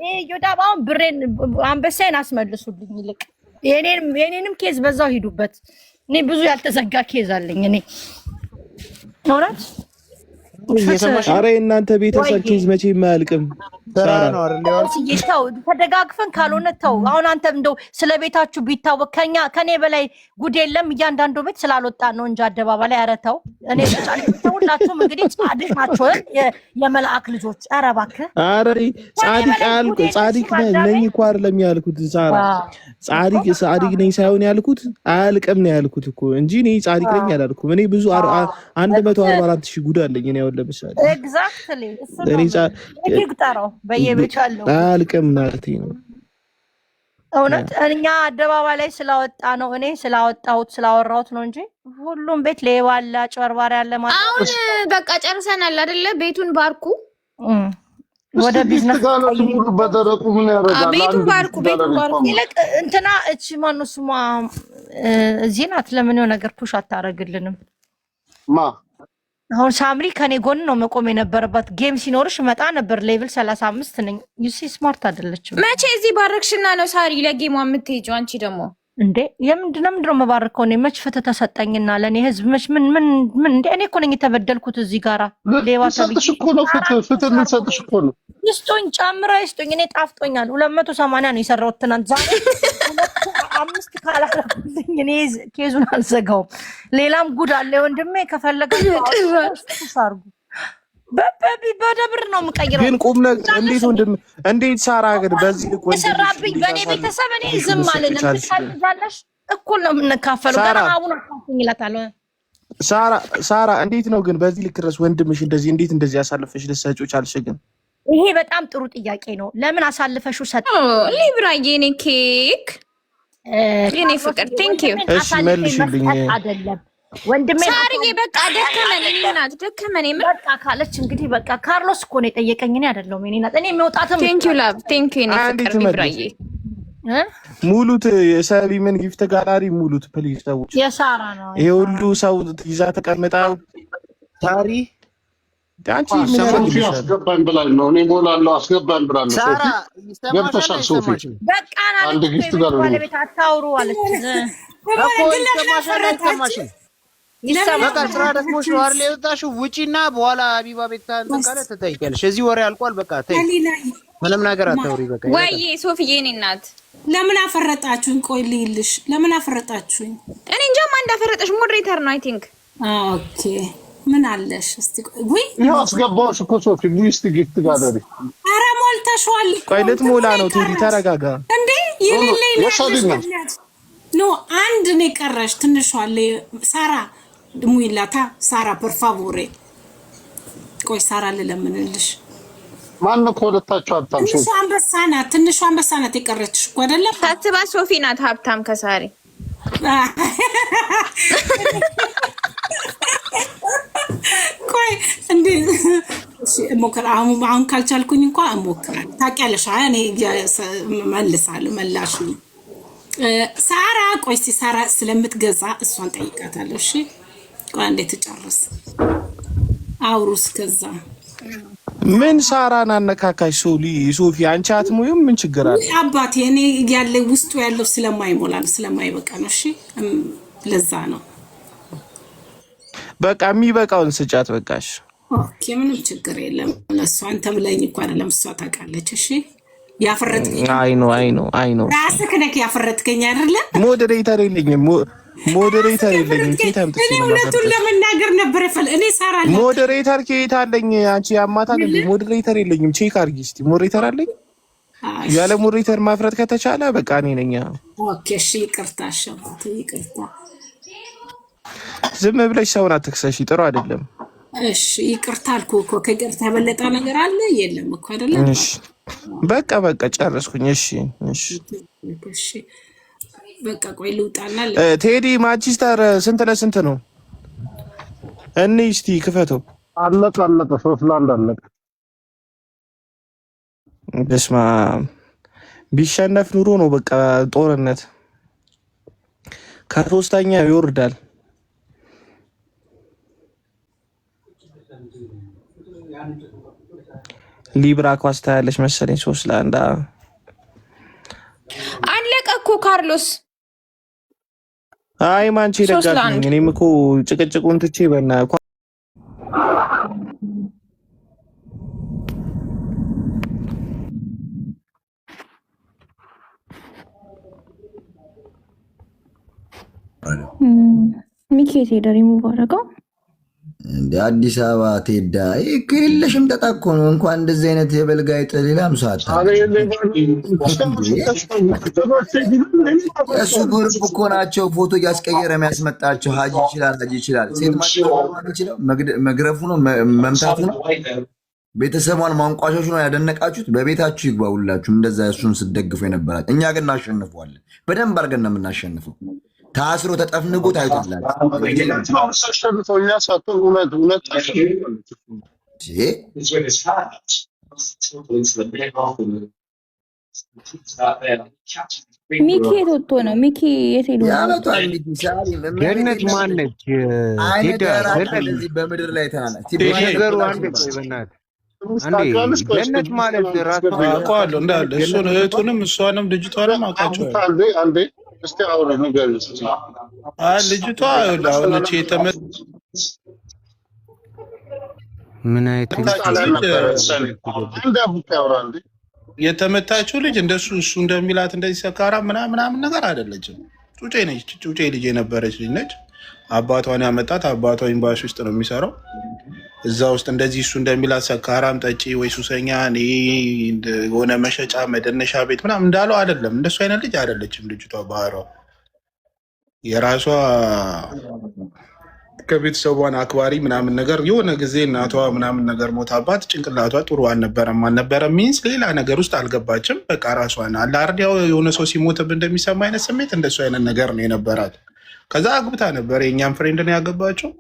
የዮዳ አሁን ብሬን አንበሳዬን አስመልሱልኝ። ይልቅ የኔንም ኬዝ በዛው ሂዱበት። እኔ ብዙ ያልተዘጋ ኬዝ አለኝ። እኔ እውነት ኧረ እናንተ ቤተሰብ ኬዝ መቼም አያልቅም። ተው ተደጋግፈን ካልሆነ ተው። አሁን አንተ እንደው ስለ ቤታችሁ ቢታወቅ ከኔ በላይ ጉድ የለም። እያንዳንዱ ቤት ስላልወጣ ነው እንጂ አደባባይ ላይ ኧረ ተው። እኔ ብቻ ሁላችሁም እንግዲህ ጻድቅ ናችሁ የመልአክ ልጆች። ኧረ እባክህ ኧረ ጻድቅ ነኝ እኮ አይደለም ያልኩት ሳራ። ጻድቅ ነኝ ሳይሆን ያልኩት አያልቅም ነው ያልኩት እኮ እንጂ እኔ ጻድቅ ነኝ አላልኩም። እኔ ብዙ 144,000 ጉድ አለኝ እኔ አሁን ለምሳሌ ኤግዛክትሊ እሱ ነው በየቤቱ ያለው አልቅም ማለት ነው። እውነት እኛ አደባባይ ላይ ስላወጣ ነው እኔ ስላወራሁት ነው እንጂ ሁሉም ቤት ሌባ አለ፣ አጭበርባሪ አለ ማለት ነው። አሁን በቃ ጨርሰናል አይደለ? ቤቱን ባርኩ፣ ወደ ቢዝነስ በደረቁ ምን ያደርጋል? ቤቱን ባርኩ። ይልቅ እንትና እቺ ማነው ስሟ እዚህ ናት። ለምን ነው ነገር ፑሽ አታረግልንም? አሁን ሳምሪ ከኔ ጎን ነው መቆም የነበረባት። ጌም ሲኖርሽ መጣ ነበር። ሌቭል 35 ነኝ። ዩሲ ስማርት አይደለችም። መቼ እዚህ ባረክሽና ነው ሳሪ ለጌሟ የምትሄጂው? አንቺ ደግሞ እንዴ ምንድነው መባረከው? እኔ መች ፍትህ ተሰጠኝና ለኔ ህዝብ መች ምን እንዴ? እኔ እኮ ነኝ የተበደልኩት እዚህ ጋራ። ሌባ ተብዬሽ እኮ ነው። ፍትህ ልትሰጥሽ እኮ ነው። ይስጡኝ፣ ጨምራ ይስጡኝ። እኔ ጣፍጦኛል። 280 ነው የሰራሁት ትናንት። ዛሬ 5 ካላረኩልኝ እኔ ኬዙን አልዘጋውም። ሌላም ጉድ አለ ወንድሜ። ከፈለጋችሁ አርጉ። በደብር ነው የምቀይረው። ግን ቁም ነገር እንዴት ሳራ ግን በዚህ ልክ ወንድ ሰራብኝ በእኔ ቤተሰብ እኔ ዝም አልልም። ታልዛለሽ እኩል ነው የምንካፈለው። ገና አሁን አካፍኝ ይላታል። ሳራ እንዴት ነው ግን በዚህ ልክ ድረስ ወንድምሽ እንደዚህ አሳልፈሽ ልትሰጪው ቻልሽ? ግን ይሄ በጣም ጥሩ ጥያቄ ነው። ለምን አሳልፈሽው ሰጠ? ሊብራዬ የኔ ኬክ የኔ ፍቅር ቴንክ ዩ። እሺ መልሽልኝ። አይደለም ወንድሜ ሳርዬ በቃ ደከመን። እኔ ናት ደከመን። በቃ ካለች እንግዲህ በቃ ካርሎስ እኮ ነው የጠየቀኝ። እኔ አይደለሁም። እኔ ናት እኔ የሚወጣትም ቴንክ ዩ ላቭ ቴንክ ዩ። እኔ ፍቅር ሊብራዬ ሙሉት የሰሊምን ጊፍት ጋላሪ ሙሉት ፕሊዝ። ሰዎች የሳራ ነው ይሄ ሁሉ ሰው ይዛ ተቀምጣው ሳሪ አንቺ ምን ያደርግልሻል? አስገባኝ ብላኝ ነው እኔ ሞላለሁ። አስገባኝ ብላኝ ነው ሶፊ ገብተሻል። ሶፊ በቃ አንድ ጊፍት ጋላሪ ባለቤት አታውሩ አለች እኮ ይሰማሻል። በቃ ስራ ደክሞሽ ነው አይደል የወጣሽው? ውጪና በኋላ ሀቢባ ቤት ካለ ትጠይቂያለሽ። እዚህ ወሬ አልቋል። በቃ ተይ፣ ምንም ነገር አታውሪ። በቃ ወይ ሶፊዬ የኔ እናት ለምን አፈረጣችሁኝ? ቆይ ልይልሽ፣ ለምን አፈረጣችሁኝ? እኔ እንጃ ማን እንዳፈረጠሽ። ሞዴሬተር ነው አይ ቲንክ። ኦኬ ምን አለሽ? እስቲ ወይ ይሄው አስገባሁሽ እኮ ሶፊ ጊፍት ጋላሪ። ኧረ ሞልተሽዋል። ቆይ ልትሞላ ነው። ቴዲ ተረጋጋ እንዴ! የሌለኝ ኖ አንድ ነው የቀረሽ። ትንሿ ሳራ ሙይላታ ሳራ ፐር ፋቮሬ ቆይ ሳራ ልለምንልሽ። ማነው ከሁለታችሁ ሀብታም? ትንሿ አንበሳ ናት የቀረችሽ እኮ አይደለም? ታስባ ሶፊ ናት ሀብታም ከሳሪ። ቆይ እንዴ ሞክራ አሁን ካልቻልኩኝ እንኳን እሞክራለሁ። ታውቂያለሽ እኔ መልሳለሁ መላሽ ሳራ። ቆይ እስኪ ሳራ ስለምትገዛ እሷን ጠይቃታለሁ። እሺ ቆይ እንዴት ትጨርስ አውሩ። እስከዛ ምን ሳራን አነካካሽ? ሶፊ አንቺ አትሞይም? ምን ችግር አለ? አባቴ እኔ ያለ ውስጡ ያለው ስለማይሞላ ነው ስለማይበቃ ነው። እሺ ለዛ ነው። በቃ የሚበቃውን ስጫት በቃሽ። ኦኬ ምንም ችግር የለም። ለሷ አንተ ብለኝ እኮ አይደለም እሷ ታውቃለች። እሺ ያፈረጥከኝ አይ ነው ራስህ ነህ ያፈረጥከኝ አይደለ? ሞዴሬተር የለኝም ኬታም እኔ ሁለቱን ለመናገር ነበር እኔ ሳራ ሞዴሬተር ኬታ አለኝ። አንቺ ያማታል እንዴ? ሞዴሬተር የለኝም። ቼክ አድርጊ እስቲ። ሞዴሬተር አለኝ። ያለ ሞዴሬተር ማፍረጥ ከተቻለ በቃ እኔ ነኝ። ኦኬ እሺ ይቅርታ። ይቅርታ። ዝም ብለሽ ሰውን አትክሰሺ፣ ጥሩ አይደለም። እሺ ይቅርታ አልኩህ እኮ። ከይቅርታ የበለጠ ነገር አለ? የለም እኮ አይደለም። እሺ በቃ ጨረስኩኝ። እሺ በቃ ቆይ ልውጣና ቴዲ ማንቸስተር ስንት ለስንት ነው? እኔ እስቲ ክፈተው። አለቀ 3-1 አለቀ። በስማ ቢሸነፍ ኑሮ ነው በቃ ጦርነት ከሶስተኛ ይወርዳል። ሊብራ ኳስ ታያለች መሰለኝ 3-1 አለቀ እኮ ካርሎስ። አይ ማንቺ ደጋፊ ነኝ እኔም እኮ ጭቅጭቁን ትቼ በእና ሚኬት ሄደሪ ሙባረከው እንደ አዲስ አበባ ቴዳ ከሌለሽም ተጣቆ ነው። እንኳን እንደዚህ አይነት የበልጋይ ሌላም ሰዓት እሱ ግሩፕ እኮ ናቸው ፎቶ እያስቀየረ የሚያስመጣቸው። ሀጂ ይችላል ሴት ይችላል መግረፉ ነው መምታቱ ነው ቤተሰቧን ማንቋሻሹ ነው ያደነቃችሁት። በቤታችሁ ይግባውላችሁ እንደዛ እሱን ስደግፉ የነበራችሁ። እኛ ግን እናሸንፈዋለን። በደንብ አድርገን ነው የምናሸንፈው። ታስሮ ተጠፍንጎ ታይቷላችሁ። ሚኪ የት ወጥቶ ነው? ሚኪ የት ሄዶ ያመጣል? ገነት ማነች? በምድር ላይ ተናናች ነገሩ አንድ ቆይ በእናትህ ገነት ማለት ራሱ አውቀዋለሁ እንዳለ እሱን እህቱንም እሷንም ልጅቷንም አውቃቸዋለሁ። አንዴ እስቲ አውራ ነገር ልጅቷ አሁንች የተመታችው ልጅ እንደሱ እሱ እንደሚላት እንደዚህ ሰካራ ምናምን ነገር አይደለችም። ጩጬ ነች። ጩጬ ልጅ የነበረች ልጅ ነች። አባቷን ያመጣት አባቷ ኤምባሲ ውስጥ ነው የሚሰራው። እዛ ውስጥ እንደዚህ እሱ እንደሚላት ሰካራም ጠጪ ወይ ሱሰኛ የሆነ መሸጫ መደነሻ ቤት ምናምን እንዳለው አይደለም። እንደሱ አይነት ልጅ አይደለችም ልጅቷ። ባህሯ የራሷ ከቤተሰቧን አክባሪ ምናምን ነገር የሆነ ጊዜ እናቷ ምናምን ነገር ሞታባት ጭንቅላቷ ጥሩ አልነበረም ሚንስ ሌላ ነገር ውስጥ አልገባችም። በቃ ራሷን አላርዲያው የሆነ ሰው ሲሞትብ እንደሚሰማ አይነት ስሜት እንደሱ አይነት ነገር ነው የነበራት። ከዛ አግብታ ነበር። የእኛም ፍሬንድ ነው ያገባቸው።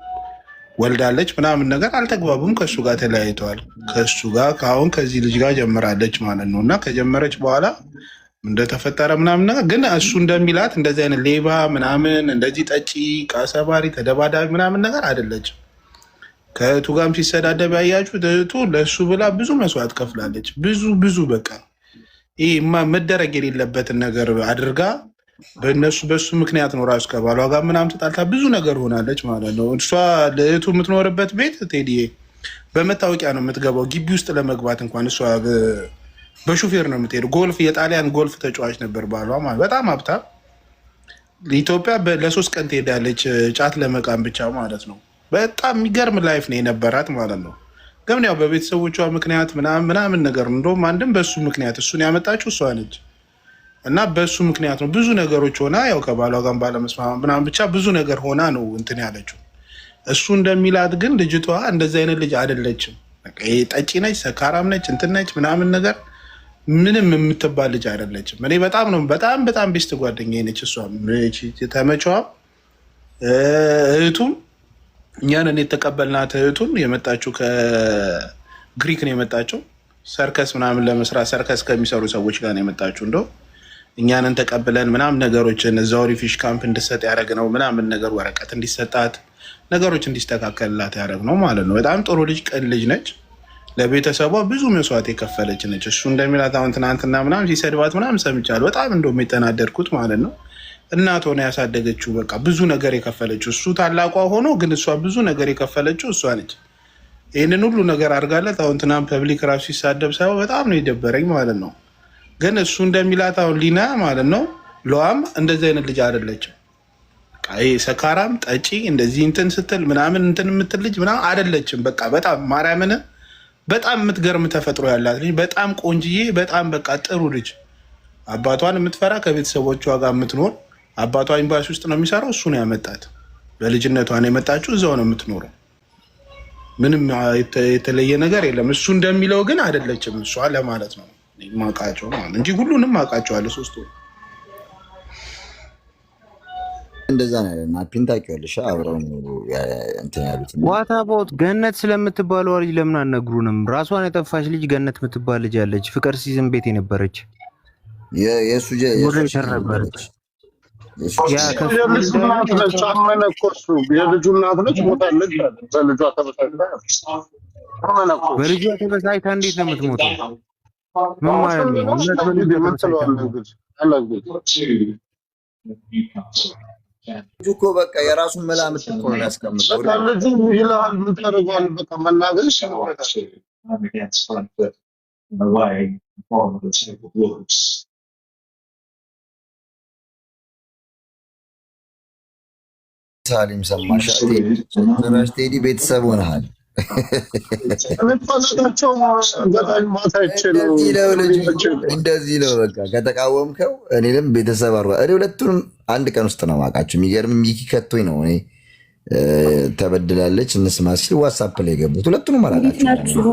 ወልዳለች ምናምን ነገር አልተግባቡም። ከሱ ጋር ተለያይተዋል። ከሱ ጋር ከአሁን ከዚህ ልጅ ጋር ጀምራለች ማለት ነው። እና ከጀመረች በኋላ እንደተፈጠረ ምናምን ነገር ግን እሱ እንደሚላት እንደዚህ አይነት ሌባ ምናምን እንደዚህ ጠጪ ቃሰባሪ ተደባዳቢ ምናምን ነገር አይደለችም። ከእህቱ ጋርም ሲሰዳደብ ያያችሁት እህቱ ለእሱ ብላ ብዙ መስዋዕት ከፍላለች። ብዙ በቃ ይህ መደረግ የሌለበትን ነገር አድርጋ በሱ ምክንያት ነው ራሱ ከባሏ ጋር ምናምን ተጣልታ ብዙ ነገር ሆናለች ማለት ነው። እሷ ለእህቱ የምትኖርበት ቤት ቴዲዬ በመታወቂያ ነው የምትገባው። ግቢ ውስጥ ለመግባት እንኳን እሷ በሹፌር ነው የምትሄደው። ጎልፍ የጣሊያን ጎልፍ ተጫዋች ነበር ባሏ ማለት በጣም ሀብታም። ኢትዮጵያ ለ3 ቀን ትሄዳለች ጫት ለመቃም ብቻ ማለት ነው። በጣም የሚገርም ላይፍ ነው የነበራት ማለት ነው። ግን ያው በቤተሰቦቿ ምክንያት ምናምን ነገር እንደውም አንድም በሱ ምክንያት እሱን ያመጣችው እሷ ነች እና በሱ ምክንያት ነው ብዙ ነገሮች ሆና ያው ከባሏ ጋር ባለመስማማት ምናምን ብቻ ብዙ ነገር ሆና ነው እንትን ያለችው። እሱ እንደሚላት ግን ልጅቷ እንደዚህ አይነት ልጅ አይደለችም። ጠጪ ነች፣ ሰካራም ነች፣ እንትን ነች ምናምን ነገር ምንም የምትባል ልጅ አይደለችም። እኔ በጣም ቤስት ጓደኛዬ ነች። እሷም ተመቸዋም እህቱም እኛን የተቀበልናት እህቱን የመጣችው ከግሪክ ነው የመጣችው። ሰርከስ ምናምን ለመስራት ሰርከስ ከሚሰሩ ሰዎች ጋር ነው የመጣችው። እንደው እኛንን ተቀብለን ምናምን ነገሮችን እዛው ሪፊሽ ካምፕ እንድሰጥ ያደረግ ነው ምናምን ነገር ወረቀት እንዲሰጣት ነገሮች እንዲስተካከልላት ያደረግ ነው ማለት ነው። በጣም ጥሩ ልጅ፣ ቅን ልጅ ነች። ለቤተሰቧ ብዙ መስዋዕት የከፈለች ነች። እሱ እንደሚላት አሁን ትናንትና ምናምን ሲሰድባት ምናምን ሰምቻለሁ። በጣም እንደውም የተናደድኩት ማለት ነው። እናት ሆነ ያሳደገችው በቃ ብዙ ነገር የከፈለችው እሱ ታላቋ ሆኖ ግን እሷ ብዙ ነገር የከፈለችው እሷ ነች። ይህንን ሁሉ ነገር አድርጋለት አሁን ትናንት ፐብሊክ ራሱ ሲሳደብ ሳይሆን በጣም ነው የደበረኝ ማለት ነው። ግን እሱ እንደሚላት አሁን ሊና ማለት ነው ለዋም እንደዚህ አይነት ልጅ አይደለችም። ሰካራም ጠጪ እንደዚህ እንትን ስትል ምናምን እንትን የምትል ልጅ ምናምን አይደለችም። በቃ በጣም ማርያምን በጣም የምትገርም ተፈጥሮ ያላት ልጅ፣ በጣም ቆንጅዬ፣ በጣም በቃ ጥሩ ልጅ፣ አባቷን የምትፈራ ከቤተሰቦቿ ጋር የምትኖር አባቷ ኤምባሲ ውስጥ ነው የሚሰራው። እሱ ነው ያመጣት። በልጅነቷ ነው የመጣችው። እዛው ነው የምትኖረው። ምንም የተለየ ነገር የለም። እሱ እንደሚለው ግን አይደለችም እሷ ለማለት ነው ማቃቸው ማለት እንጂ ሁሉንም ማቃቸዋለሁ። ሶስቱ እንደዛ ነው። ናፒን ታውቂዋለሽ? አብረው እንትን ያሉት ዋት አባውት ገነት ስለምትባለው ልጅ ለምን አነግሩንም? ራሷን የጠፋች ልጅ ገነት የምትባል ልጅ አለች። ፍቅር ሲዝም ቤት የነበረች የሱ ነበረች። የልጁ እናት ነች። አመነ እኮ እሱ የልጁ እናት ነች። ሞታለች። በልጇ ተበሳጭታ እንዴት ነው የምትሞተው? ምን ማለት ነው? ልጁ እኮ በቃ የራሱን መላምት እኮ ነው ያስቀምጠው። ልጁ ይላል ምን ታደርገዋለህ? በቃ መናገር ሳሊም ሰማሽ? ቴዲ ቤተሰብ ሆነሃል። እንደዚህ ነው በቃ ከተቃወምከው እኔንም ቤተሰብ አርባ እኔ ሁለቱንም አንድ ቀን ውስጥ ነው ማውቃቸው። የሚገርም ሚኪ ከቶኝ ነው እኔ ተበድላለች እንስማ ሲል ዋትሳፕ ላይ የገቡት ሁለቱንም አላውቃቸው።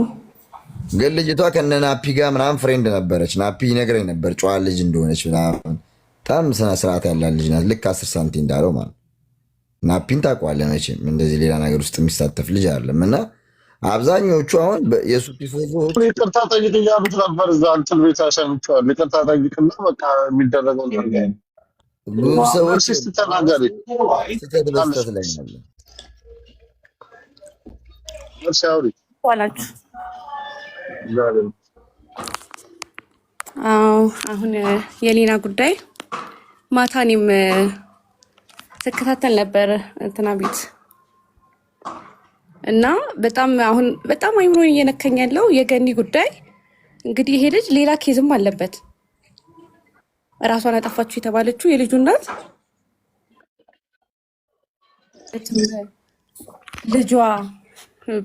ግን ልጅቷ ከነ ናፒ ጋር ምናምን ፍሬንድ ነበረች። ናፒ ይነግረኝ ነበር ጨዋ ልጅ እንደሆነች ምናምን። በጣም ስነ ስርዓት ያላት ልጅ ናት። ልክ 10 ሳንቲም እንዳለው ማለት ናፒን ታውቀዋለህ መቼም። እንደዚህ ሌላ ነገር ውስጥ የሚሳተፍ ልጅ አይደለም። እና አብዛኞቹ አሁን የሱ ቲፎዞች ይቅርታ ጠይቅ እያሉት ነበር። እዛ እንትን ቤት ሰምቼዋለሁ። ይቅርታ ጠይቅና በቃ የሚደረገው ብዙ ሰዎች ተናገሪ ስህተት በስህተት ላይ ያለ አሁን የሊና ጉዳይ ማታ እኔም ስከታተል ነበር እንትና ቤት እና በጣም አይምሮን እየነካኝ ያለው የገኒ ጉዳይ። እንግዲህ ይሄ ልጅ ሌላ ኬዝም አለበት። ራሷን አጠፋችሁ የተባለችው የልጁ እናት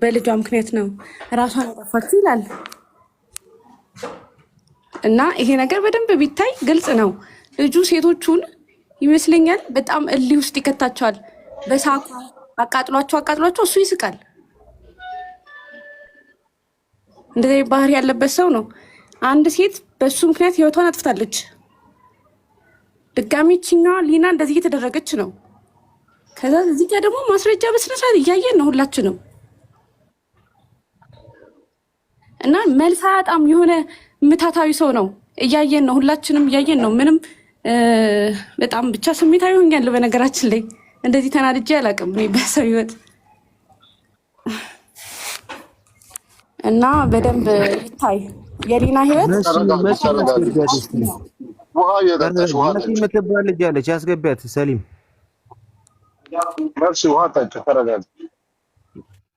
በልጇ ምክንያት ነው ራሷን አጠፋችሁ ይላል። እና ይሄ ነገር በደንብ ቢታይ ግልጽ ነው። ልጁ ሴቶቹን ይመስለኛል በጣም እልህ ውስጥ ይከታቸዋል። በሳቁ አቃጥሏቸው እሱ ይስቃል። እንደዚህ ባህሪ ያለበት ሰው ነው። አንድ ሴት በሱ ምክንያት ህይወቷን አጥፍታለች። ድጋሚ ቺኛዋ ሊና እንደዚህ እየተደረገች ነው። ከዛ እዚህ ጋር ደግሞ ማስረጃ በስነሳት እያየን ነው ሁላችንም። እና መልስ አያጣም። የሆነ ምታታዊ ሰው ነው። እያየን ነው ሁላችንም እያየን ነው። ምንም በጣም ብቻ ስሜታዊ ሆኛለሁ። በነገራችን ላይ እንደዚህ ተናድጄ አላውቅም እኔ በሰው ህይወት። እና በደንብ ይታይ የሊና ህይወት። የምትባል ልጅ አለች፣ ያስገቢያት ሰሊም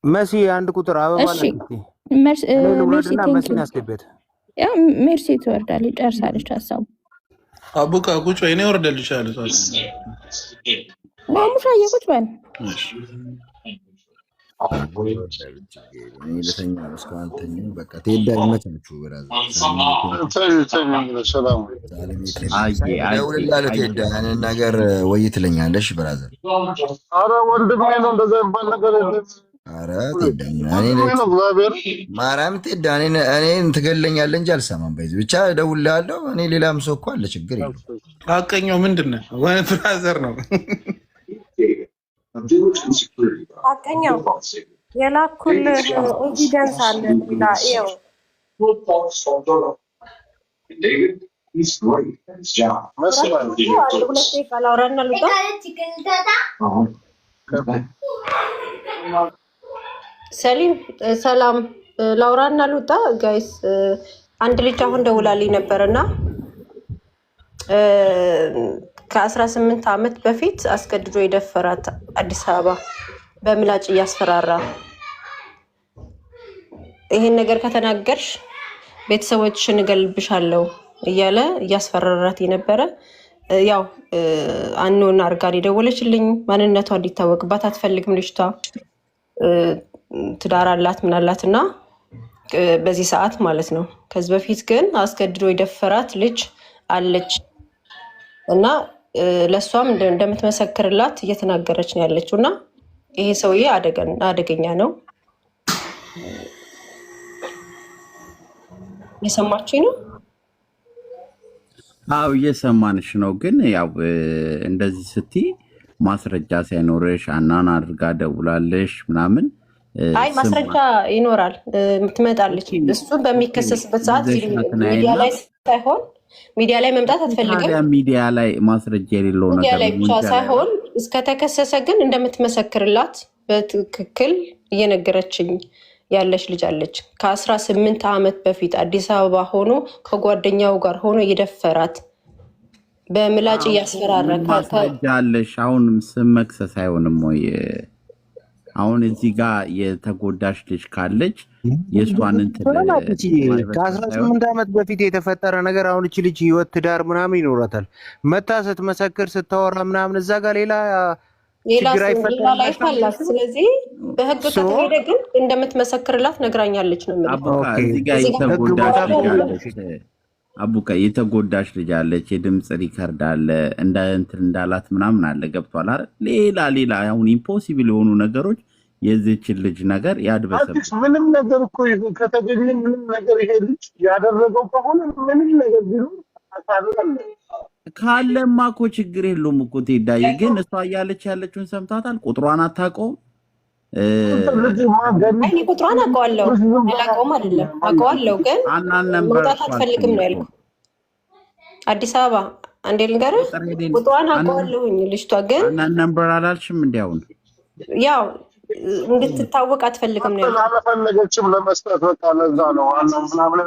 መሲ አንድ ቁጥር አበባ ያስገቢያት። ሜርሲ ትወርዳለች፣ ጨርሳለች ሀሳቡ። አቡካ ቁጭ በይ፣ እኔ እወርድልሻለሁ። ማሙሻ ቁጭ በል። ነገር ወይ ትለኛለሽ ብራዘር። ኧረ ወንድሜ ነው እንደዛ የሚባል ነገር የለም። ኧረ ማርያም ቴዳ እኔን ትገለኛለህ እንጂ አልሰማም። በይዝ ብቻ እደውልልሃለሁ። እኔ ሌላም ሰው እኮ አለ፣ ችግር የለም። ሀቀኛው ምንድን ነው? ወይ ብራዘር ነው ሀቀኛው የላኩልህ ኤቪደንስ አለ ሌላ ይኸው ሰሊም ሰላም ላውራና ልውጣ ጋይስ። አንድ ልጅ አሁን ደውላልኝ ነበርና ከ18 ዓመት በፊት አስገድዶ የደፈራት አዲስ አበባ በምላጭ እያስፈራራ ይሄን ነገር ከተናገርሽ ቤተሰቦችሽን እገልብሻለሁ እያለ እያስፈራራት የነበረ ያው አንኖና አርጋሪ ደወለችልኝ። ማንነቷ እንዲታወቅባት አትፈልግም ልጅቷ ትዳር አላት ምን አላት እና በዚህ ሰዓት ማለት ነው። ከዚህ በፊት ግን አስገድዶ የደፈራት ልጅ አለች እና ለሷም እንደምትመሰክርላት እየተናገረች ነው ያለችው እና ይሄ ሰውዬ አደገኛ ነው። እየሰማችኝ ነው? አዎ እየሰማንሽ ነው። ግን ያው እንደዚህ ስትይ ማስረጃ ሳይኖርሽ አናና አድርጋ ደውላለሽ ምናምን። አይ ማስረጃ ይኖራል፣ ትመጣለች። እሱ በሚከሰስበት ሰዓት ሚዲያ ላይ ሳይሆን ሚዲያ ላይ መምጣት አትፈልግም። ሚዲያ ላይ ማስረጃ የሌለው ነገር ሚዲያ ላይ ብቻ ሳይሆን እስከተከሰሰ ግን እንደምትመሰክርላት በትክክል እየነገረችኝ ያለች ልጅ አለች። ከ18 ዓመት በፊት አዲስ አበባ ሆኖ ከጓደኛው ጋር ሆኖ የደፈራት በምላጭ እያስፈራራ ማስረጃለሽ። አሁን ስም መክሰስ አይሆንም ወይ? አሁን እዚህ ጋር የተጎዳሽ ልጅ ካለች የእሷን ከ18 ዓመት በፊት የተፈጠረ ነገር አሁን እቺ ልጅ ህይወት ትዳር ምናምን ይኖራታል። መታ ስትመሰክር ስታወራ ምናምን እዛ ጋር ሌላ ችግር አይፈጠርም። ስለዚህ በህግ ከተሄደ ግን እንደምትመሰክርላት ነግራኛለች ነው አቡካ የተጎዳሽ ልጅ አለች። የድምፅ ሪከርድ አለ እንትን እንዳላት ምናምን አለ። ገብቷል አይደል? ሌላ አሁን ኢምፖሲብል የሆኑ ነገሮች የዚህችን ልጅ ነገር ያድበሰብ ምንም ነገር እኮ ከተገኘ ምንም ነገር ይሄ ልጅ ያደረገው ከሆነ ምንም ነገር ቢሆን ካለማ እኮ ችግር የለውም እኮ ቴዳዬ። ግን እሷ እያለች ያለችውን ሰምታታል? ቁጥሯን አታውቀውም? እኔ ቁጥሯን አውቀዋለሁ፣ አላውቀውም አይደለም አውቀዋለሁ፣ ግን መውጣት አትፈልግም ነው ያልኩት። አዲስ አበባ አንዴ ልንገርህ፣ ቁጥሯን አውቀዋለሁኝ። ልጅቷ ግን አናን ነምበር አላልሽም? እንዲያውን ያው እንድትታወቅ አትፈልግም ነው ያልኩት። አልፈለገችም ለመስጠት በቃ ለዛ ነው አናን ምናምን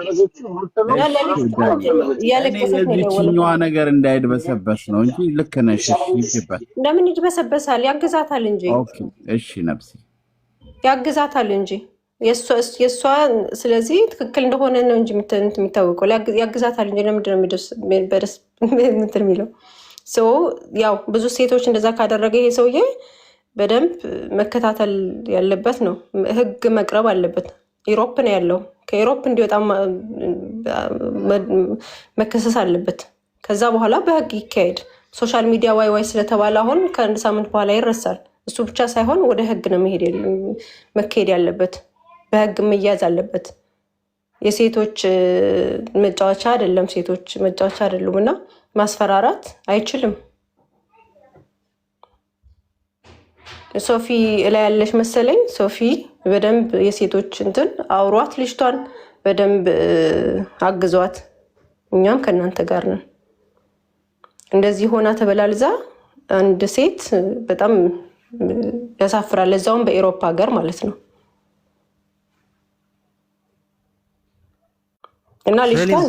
የዚህኛዋ ነገር እንዳይድበሰበስ ነው እንጂ ልክ ነሽ። ይጅበት ለምን ይድበሰበሳል? ያግዛታል እንጂ። ኦኬ እሺ ነብሲ ያግዛታል እንጂ የእሷ ስለዚህ ትክክል እንደሆነ ነው እንጂ የሚታወቀው ያግዛታል እንጂ ለምንድን ነው በደስ የሚለው? ያው ብዙ ሴቶች እንደዛ ካደረገ ይሄ ሰውዬ በደንብ መከታተል ያለበት ነው። ህግ መቅረብ አለበት። ኢሮፕ ነው ያለው። ከኢሮፕ እንዲወጣ መከሰስ አለበት። ከዛ በኋላ በህግ ይካሄድ። ሶሻል ሚዲያ ዋይ ስለተባለ አሁን ከአንድ ሳምንት በኋላ ይረሳል። እሱ ብቻ ሳይሆን ወደ ህግ ነው መካሄድ ያለበት። በህግ መያዝ አለበት። የሴቶች መጫወቻ አይደለም፣ ሴቶች መጫወቻ አይደሉም እና ማስፈራራት አይችልም። ሶፊ ላይ ያለች መሰለኝ። ሶፊ በደንብ የሴቶች እንትን አውሯት፣ ልጅቷን በደንብ አግዟት። እኛም ከእናንተ ጋር ነን። እንደዚህ ሆና ተበላልዛ አንድ ሴት በጣም ያሳፍራል። ለዛውም በኤሮፓ ሀገር ማለት ነው። እና ልጅቷን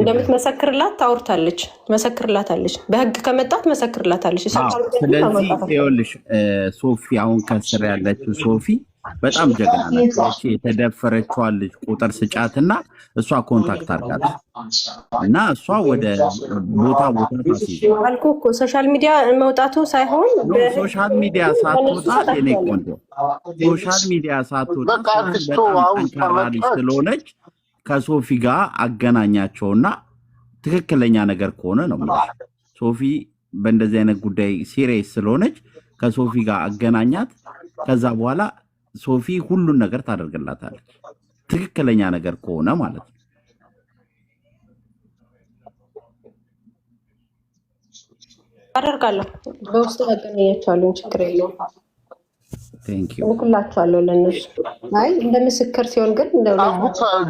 እንደምትመሰክርላት ታውርታለች፣ መሰክርላታለች። በህግ ከመጣት መሰክርላታለች። ስለዚህ ይኸውልሽ ሶፊ አሁን ከስር ያለችው ሶፊ በጣም ጀግና ነች። የተደፈረችዋን ልጅ ቁጥር ስጫትና እሷ ኮንታክት አድርጋት እና እሷ ወደ ቦታ አልኩ እኮ ሶሻል ሚዲያ መውጣቱ ሳይሆን ሶሻል ሚዲያ ሳትወጣ የኔ ቆንጆ ሶሻል ሚዲያ ሳትወጣ ጠንካራ ልጅ ስለሆነች ከሶፊ ጋር አገናኛቸውና ትክክለኛ ነገር ከሆነ ነው ማለት ሶፊ በእንደዚህ አይነት ጉዳይ ሲሪየስ ስለሆነች ከሶፊ ጋር አገናኛት። ከዛ በኋላ ሶፊ ሁሉን ነገር ታደርግላታለች፣ ትክክለኛ ነገር ከሆነ ማለት ነው። አደርጋለሁ። በውስጥ አገናኛቸዋለሁ፣ ችግር የለውም። እልክላቸዋለሁ ለእነሱ። አይ እንደ ምስክር ሲሆን ግን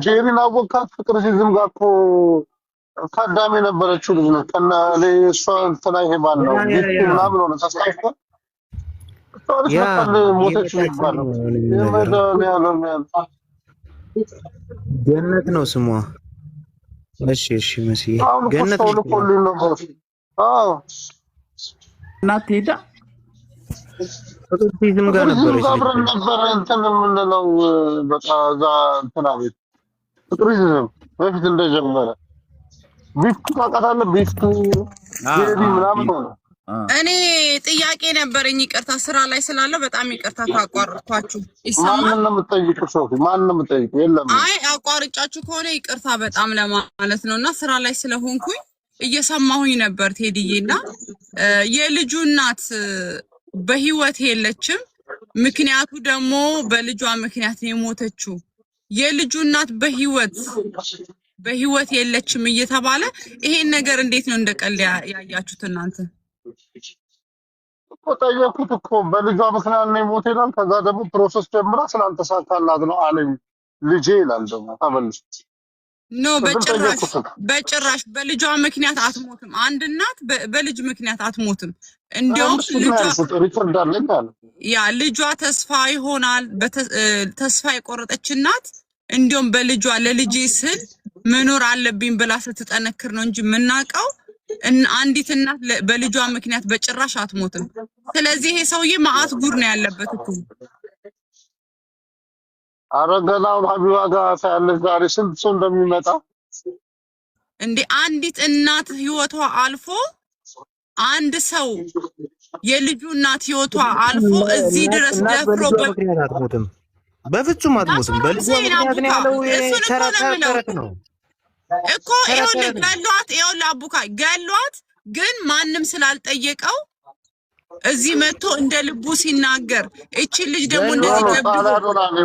ጄሪን አወቃት። ፍቅር ሲዝም ጋር እኮ ታዳሚ የነበረችው ልጅ ነው። ከና እሷ እንትና ይሄ ባል ነው ምናምን ሆነ ተስፋይቶ ገነት ነው ስሟ። እሺ እሺ መስዬ ገነት ነው። እናት ሄዳ ፍቅርሲዝም ጋር ነበረች። አብረን ነበር እንትን የምንለው በቃ እዛ እንትና ቤት ፍቅርሲዝም በፊት እንደጀመረ ቢፍቱ ታውቃታለህ? ቢፍቱ ጄሪ ምናምን ሆነ። እኔ ጥያቄ ነበረኝ። ይቅርታ ስራ ላይ ስላለው በጣም ይቅርታ ካቋረጥኳችሁ። ይሰማል? ማንን ነው የምትጠይቂው? ሶፊ ማንን ነው የምትጠይቂው? የለም አይ አቋርጫችሁ ከሆነ ይቅርታ በጣም ለማለት ነውና ስራ ላይ ስለሆንኩኝ እየሰማሁኝ ነበር ቴዲዬና የልጁ እናት በህይወት የለችም። ምክንያቱ ደግሞ በልጇ ምክንያት ነው የሞተችው። የልጁ እናት በህይወት የለችም እየተባለ ይሄን ነገር እንዴት ነው እንደቀልድ ያያችሁት እናንተ? ጠየኩት እኮ በልጇ ምክንያት ነው የሞተ ይላል። ከዛ ደግሞ ፕሮሰስ ጀምራ ስላልተሳካላት ነው አለኝ ልጄ ይላል። ደግሞ ተመልሶ ኖ በጭራሽ በልጇ ምክንያት አትሞትም። አንድ እናት በልጅ ምክንያት አትሞትም። እንዲያውም ልጇ ተስፋ ይሆናል። ተስፋ የቆረጠች እናት እንዲያውም በልጇ ለልጄ ስል መኖር አለብኝ ብላ ስትጠነክር ነው እንጂ የምናውቀው አንዲት እናት በልጇ ምክንያት በጭራሽ አትሞትም። ስለዚህ ይሄ ሰውዬ መዓት ጉር ነው ያለበት እኮ። አረጋላው ሀቢባ ጋር ሳያለች ዛሬ ስንት ሰው እንደሚመጣ እንዴ! አንዲት እናት ህይወቷ አልፎ አንድ ሰው የልጁ እናት ህይወቷ አልፎ እዚህ ድረስ ደፍሮ አትሞትም፣ በፍጹም አትሞትም። በልጇ ምክንያት ነው ያለው። ተረት ነው እኮ ይኸውልህ፣ ይኸውልህ አቡካ ገሏት፣ ግን ማንም ስላልጠየቀው እዚህ መጥቶ እንደ ልቡ ሲናገር እቺ ልጅ ደግሞ እንደዚህ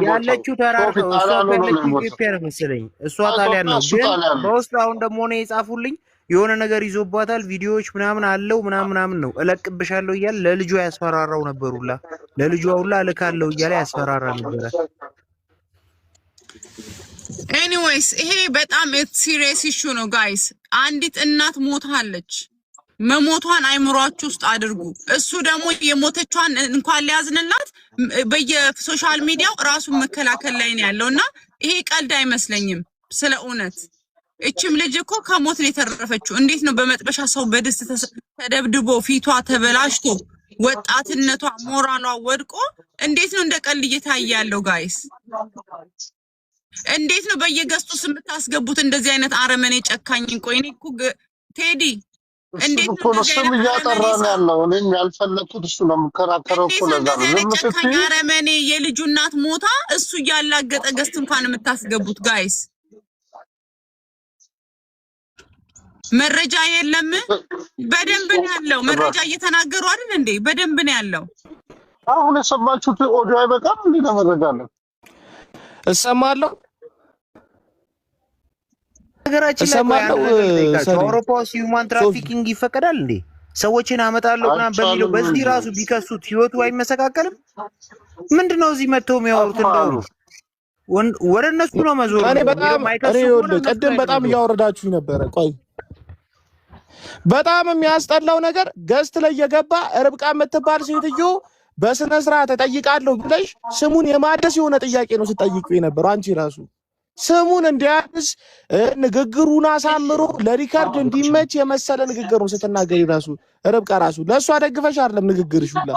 ያለችው ተራራ ነው። እሷ ያለችው ኢትዮጵያ ነው መሰለኝ። እሷ ጣሊያን ነው፣ ግን በውስጥ አሁን ደግሞ ነው የጻፉልኝ የሆነ ነገር ይዞባታል፣ ቪዲዮዎች ምናምን አለው ምናምን ነው እለቅብሻለሁ እያለ ለልጇ ያስፈራራው ነበሩላ። ለልጇ ሁላ እልካለሁ እያለ ያስፈራራ ነበር። ኤኒዌይስ ይሄ በጣም ሲሪየስ ኢሹ ነው ጋይስ። አንዲት እናት ሞታለች። መሞቷን አይምሯችሁ ውስጥ አድርጉ። እሱ ደግሞ የሞተቿን እንኳን ሊያዝንላት በየሶሻል ሚዲያው ራሱን መከላከል ላይ ነው ያለውና ይሄ ቀልድ አይመስለኝም። ስለ እውነት እቺም ልጅ እኮ ከሞት ነው የተረፈችው። እንዴት ነው በመጥበሻ ሰው በድስት ተደብድቦ ፊቷ ተበላሽቶ ወጣትነቷ ሞራሏ ወድቆ እንዴት ነው እንደ ቀልድ እየታየ ያለው ጋይስ? እንዴት ነው በየገስቱ የምታስገቡት እንደዚህ አይነት አረመኔ ጨካኝ? ቆይ እኔ እኮ ቴዲ እንዴት ነው ስም እያጠራ ነው ያለው? እኔም ያልፈለኩት እሱ ነው የምከራከረው እኮ ለዛ ነው። ዝም ስትይ አረመኔ የልጁ እናት ሞታ እሱ እያላገጠ ገስት እንኳን የምታስገቡት ጋይስ፣ መረጃ የለም? በደንብ ነው ያለው። መረጃ እየተናገሩ አይደል እንዴ? በደንብ ነው ያለው። አሁን የሰማችሁት ኦዲዮ አይበቃም እንዴ? ለመረጃ ነው እሰማለሁ። ነገራችን ላይ አውሮፓ ውስጥ ሂውማን ትራፊኪንግ ይፈቀዳል እንዴ? ሰዎችን አመጣለሁ ምናምን በሚለው በዚህ ራሱ ቢከሱት ህይወቱ አይመሰካከልም? ምንድነው እዚህ መጥተው የሚያወሩት? እንደው ወደ እነሱ ነው መዞር። እኔ በጣም ቅድም በጣም እያወረዳችሁ ነበረ። ቆይ በጣም የሚያስጠላው ነገር ገስት ላይ የገባ ርብቃ የምትባል ሴትዮ በስነ ስርዓት ተጠይቃለሁ ብለሽ ስሙን የማደስ የሆነ ጥያቄ ነው ስጠይቁ የነበረው። አንቺ ራሱ ስሙን እንዲያድስ ንግግሩን አሳምሮ ለሪካርድ እንዲመች የመሰለ ንግግር ነው ስትናገሪ ራሱ ርብቃ ራሱ ለእሷ ደግፈሽ አይደለም ንግግርሽ ሁላ።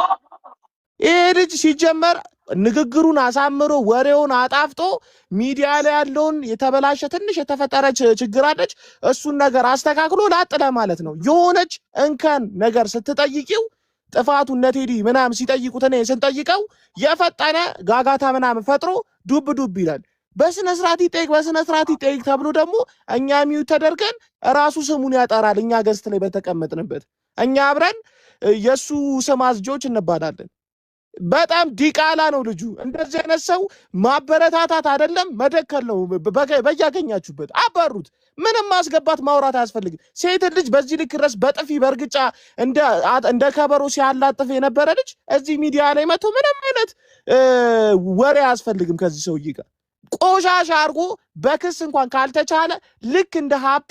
ይሄ ልጅ ሲጀመር ንግግሩን አሳምሮ ወሬውን አጣፍጦ ሚዲያ ላይ ያለውን የተበላሸ ትንሽ የተፈጠረ ችግር አለች፣ እሱን ነገር አስተካክሎ ላጥለ ማለት ነው። የሆነች እንከን ነገር ስትጠይቂው ጥፋቱ እነ ቴዲ ምናምን ሲጠይቁት እኔ ስንጠይቀው የፈጠነ ጋጋታ ምናምን ፈጥሮ ዱብ ዱብ ይላል። በስነ ስርዓት ይጠይቅ ተብሎ ደግሞ እኛ ሚው ተደርገን ራሱ ስሙን ያጠራል። እኛ ገስት ላይ በተቀመጥንበት እኛ አብረን የሱ ስም አዝጆች እንባላለን። በጣም ዲቃላ ነው ልጁ። እንደዚህ አይነት ሰው ማበረታታት አይደለም መደከል ነው። በያገኛችሁበት አባሩት። ምንም ማስገባት ማውራት አያስፈልግም። ሴት ልጅ በዚህ ልክ ድረስ በጥፊ በእርግጫ እንደ ከበሮ ሲያላጥፍ የነበረ ልጅ እዚህ ሚዲያ ላይ መጥቶ ምንም አይነት ወሬ አያስፈልግም ከዚህ ሰውዬ ጋር ቆሻሻ አድርጎ በክስ እንኳን ካልተቻለ ልክ እንደ ሃፒ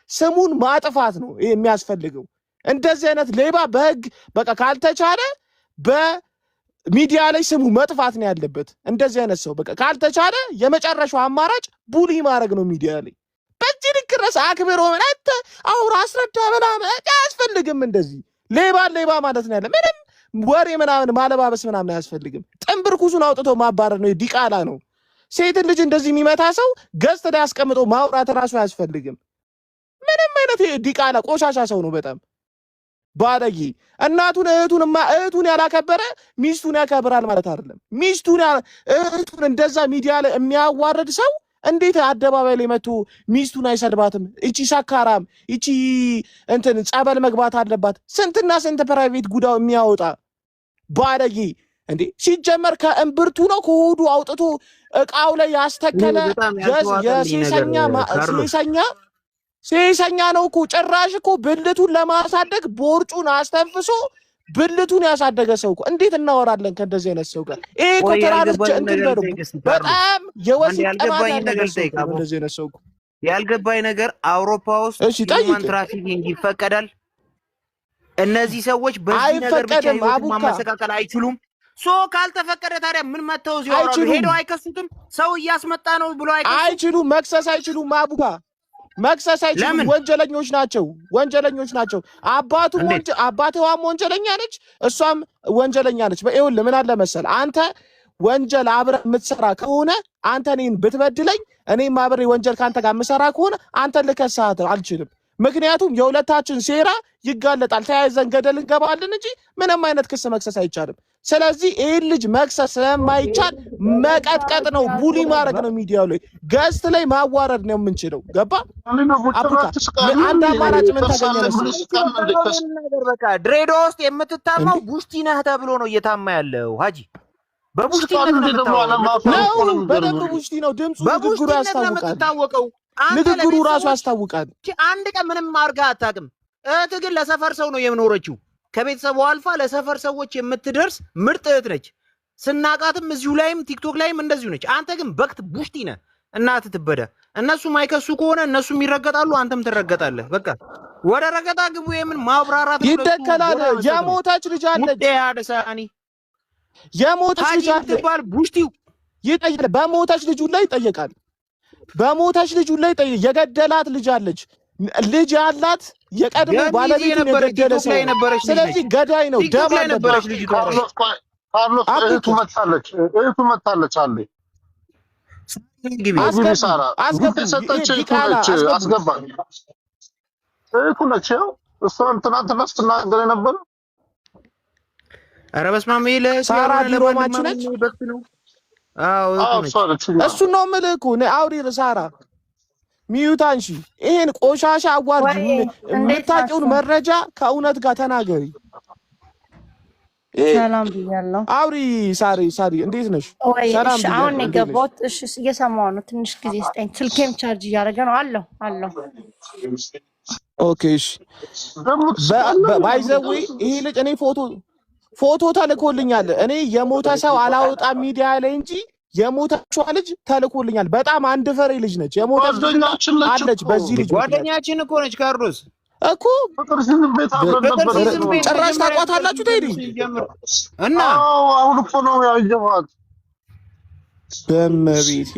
ስሙን ማጥፋት ነው የሚያስፈልገው። እንደዚህ አይነት ሌባ በህግ በቃ ካልተቻለ በሚዲያ ላይ ስሙ መጥፋት ነው ያለበት። እንደዚህ አይነት ሰው በቃ ካልተቻለ የመጨረሻው አማራጭ ቡሊ ማድረግ ነው ሚዲያ ላይ። በዚህ ልክ ድረስ አክብሮ አንተ አውራ አስረዳ ምናምን አያስፈልግም። እንደዚህ ሌባ ማለት ነው ያለ ምንም ወሬ ምናምን ማለባበስ ምናምን አያስፈልግም። ጥንብርኩሱን አውጥቶ ማባረር ነው። ዲቃላ ነው። ሴትን ልጅ እንደዚህ የሚመታ ሰው ገዝት ላይ አስቀምጦ ማውራት ራሱ አያስፈልግም። ምንም አይነት ዲቃላ ቆሻሻ ሰው ነው በጣም ባለጌ። እህቱን ያላከበረ ሚስቱን ያከብራል ማለት አይደለም። እህቱን እንደዛ ሚዲያ ላይ የሚያዋርድ ሰው እንዴት አደባባይ ላይ መጥቶ ሚስቱን አይሰድባትም? እቺ ሰካራም፣ እቺ እንትን ጸበል መግባት አለባት። ስንትና ስንት ፕራይቬት ጉዳው የሚያወጣ ባለጌ እንዴ! ሲጀመር ከእምብርቱ ነው ከሆዱ አውጥቶ እቃው ላይ ያስተከለ ሴሰኛ ነው እኮ። ጭራሽ እኮ ብልቱን ለማሳደግ ቦርጩን አስተንፍሶ ብልቱን ያሳደገ ሰው እኮ እንዴት እናወራለን ከእንደዚህ አይነት ሰው ጋር? ይሄ እኮ ተራሮች እንትን በሉ በጣም የወሲብ ጠማኝ ነገር ነው እንደዚህ አይነት ሰው እኮ። ያልገባኝ ነገር አውሮፓ ውስጥ ሂውማን ትራፊኪንግ ይፈቀዳል? እነዚህ ሰዎች በዚህ ነገር ብቻ ህይወት ማመሰቃቀል አይችሉም? ካልተፈቀደ ታዲያ ምን መተው ሲወራሉ? ሄደው አይከሱትም? ሰው እያስመጣ ነው ብሎ አይችሉም። መክሰስ አይችሉም። አቡካ መክሰስ አይችሉም። ወንጀለኞች ናቸው። አባቷም ወንጀለኛ ነች፣ እሷም ወንጀለኛ ነች። ይኸውልህ ምን አለ መሰል፣ አንተ ወንጀል አብረህ የምትሰራ ከሆነ አንተ እኔን ብትበድለኝ እኔም አብሬ ወንጀል ከአንተ ጋር የምሰራ ከሆነ አንተን ልከስህ አልችልም። ምክንያቱም የሁለታችን ሴራ ይጋለጣል። ተያይዘን ገደል እንገባለን እንጂ ምንም አይነት ክስ መክሰስ አይቻልም። ስለዚህ ይህን ልጅ መክሰስ ስለማይቻል መቀጥቀጥ ነው፣ ቡሊ ማድረግ ነው። ሚዲያው ላይ ገስት ላይ ማዋረድ ነው የምንችለው። ገባ? አንድ አማራጭ ምን ተገኘ? በቃ ድሬዳዋ ውስጥ የምትታማው ቡሽቲ ነህ ተብሎ ነው እየታማ ያለው ሀጂ። በቡሽቲ ነው፣ በደንብ ቡሽቲ ነው። ድምፁ ንግግሩ ያስታውቃል። ንግግሩ ራሱ ያስታውቃል። አንድ ቀን ምንም አድርጋ አታውቅም። እህት ግን ለሰፈር ሰው ነው የምኖረችው። ከቤተሰቡ አልፋ ለሰፈር ሰዎች የምትደርስ ምርጥ እህት ነች። ስናቃትም እዚሁ ላይም ቲክቶክ ላይም እንደዚሁ ነች። አንተ ግን በክት ቡሽቲ ነህ። እናት ትበዳ። እነሱ ማይከሱ ከሆነ እነሱም ይረገጣሉ፣ አንተም ትረገጣለህ። በቃ ወደ ረገጣ ግቡ። የምን ማብራራት ይደከላል። የሞተች ልጅ አለች። የሞተች ልጅ አለች። ቡሽቲው ይጠይቃል። በሞተች ልጁ ላይ ይጠይቃል። የገደላት ልጅ አለች። ልጅ ያላት የቀድሞ ባለቤቱን የገደለ ሰው። ስለዚህ ገዳይ ነው። ደም አለበት። ካርሎስ እህቱ መታለች አለ አስገባ። እህቱ ነች። እሷን ትናንትና ስትናገር የነበረ ኧረ በስመ አብ ሳራ ዲሮማችሁ ነች። እሱን ነው የምልህ እኮ አውሪ ሳራ ሚዩታንሺ ይሄን ቆሻሻ አዋርድ የምታውቂውን መረጃ ከእውነት ጋር ተናገሪ። ሰላም ብያለሁ። አውሪ ሳሪ እንዴት ነሽ? ሰላም ብያለሁ። አሁን የገባሁት እሺ፣ እየሰማሁ ነው። ትንሽ ጊዜ ስጠኝ። ስልኬም ቻርጅ እያደረገ ነው። አለው ኦኬ እሺ። ባይዘዌ ይሄ ልጅ እኔ ፎቶ ተልኮልኛል። እኔ የሞተ ሰው አላወጣም ሚዲያ ላይ እንጂ የሞተችዋ ልጅ ተልኮልኛል። በጣም አንድ ፈሬ ልጅ ነች። የሞተች አለች። በዚህ ልጅ ጓደኛችን እኮ ነች። ካርሎስ እኮ ጭራሽ ታውቋታላችሁ? ቴዲ እና አሁን እኮ ነው ያየኋት በመቤቴ።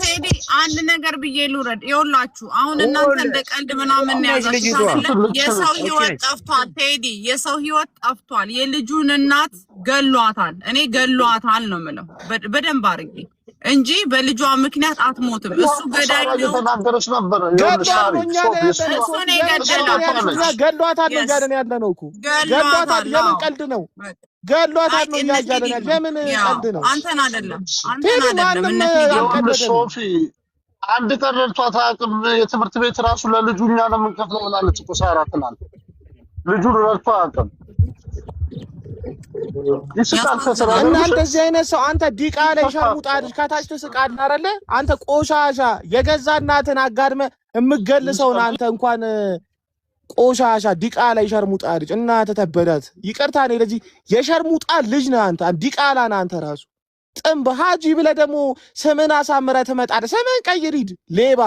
ቴዲ አንድ ነገር ብዬ ልውረድ። ይኸውላችሁ አሁን እናንተ እንደ ቀልድ ምናምን ያዛችሁ የሰው ህይወት ጠፍቷል። ቴዲ የሰው ህይወት ጠፍቷል። የልጁን እናት ገሏታል። እኔ ገሏታል ነው የምለው በደንብ አድርጌ እንጂ በልጇ ምክንያት አትሞትም። እሱ ገዳይ ነው። ተናገረች ነበር። ገሏታል ነው እያለን ያለ ነው እኮ። ገሏታል። የምን ቀልድ ነው? ገሏታል ነው እያለን ያለ የምን ቀልድ ነው? አንተን አይደለም ሶፊ አንድ ቀን ረድቷት አያውቅም። የትምህርት ቤት ራሱ ለልጁ እኛ ነው የምንከፍለው ብላለች እኮ ሳራ ትናንት። ልጁን ረድቶ አያውቅም። ይስቃል ከስራ እና እንደዚህ አይነት ሰው አንተ ዲቃላ ይሸርሙጣ ልጅ ከታች ትስቃለህ አይደለ? አንተ ቆሻሻ የገዛ እናትን አጋድመ የምገልሰውን አንተ እንኳን ቆሻሻ ዲቃላ ይሸርሙጣ ልጅ እናተ ተበዳት። ይቅርታ ነው ለዚህ የሸርሙጣ ልጅ ነህ አንተ ዲቃላ ነህ አንተ ራሱ ጥምብ ሀጂ ብለህ ደግሞ ስምን አሳምረህ ትመጣለህ። ስምን ቀይር ሂድ ሌባ።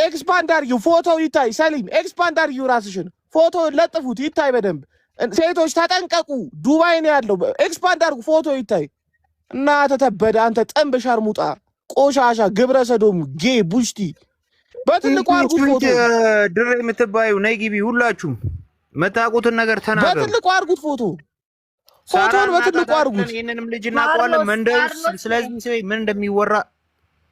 ኤክስፓንድ አድርጊው ፎቶ ይታይ። ሰሊም ኤክስፓንድ አድርጊው ራስሽን ፎቶ ለጥፉት ይታይ በደንብ። ሴቶች ተጠንቀቁ። ዱባይ ነው ያለው። ኤክስፓንድ አድርጉ ፎቶ ይታይ። እናተ ተበዳ አንተ ጥምብ ሸርሙጣ ቆሻሻ ግብረ ሰዶም ጌ ቡሽቲ በትልቁ አርጉት ፎቶ። ድሬ የምትባዩ ነይ ግቢ። ሁላችሁም መታቁትን ነገር ተናገሩ። በትልቁ አርጉት ፎቶ ፎቶን በትልቁ አርጉት። ይሄንንም ልጅ እናውቀዋለን መንደር። ስለዚህ ሰው ምን እንደሚወራ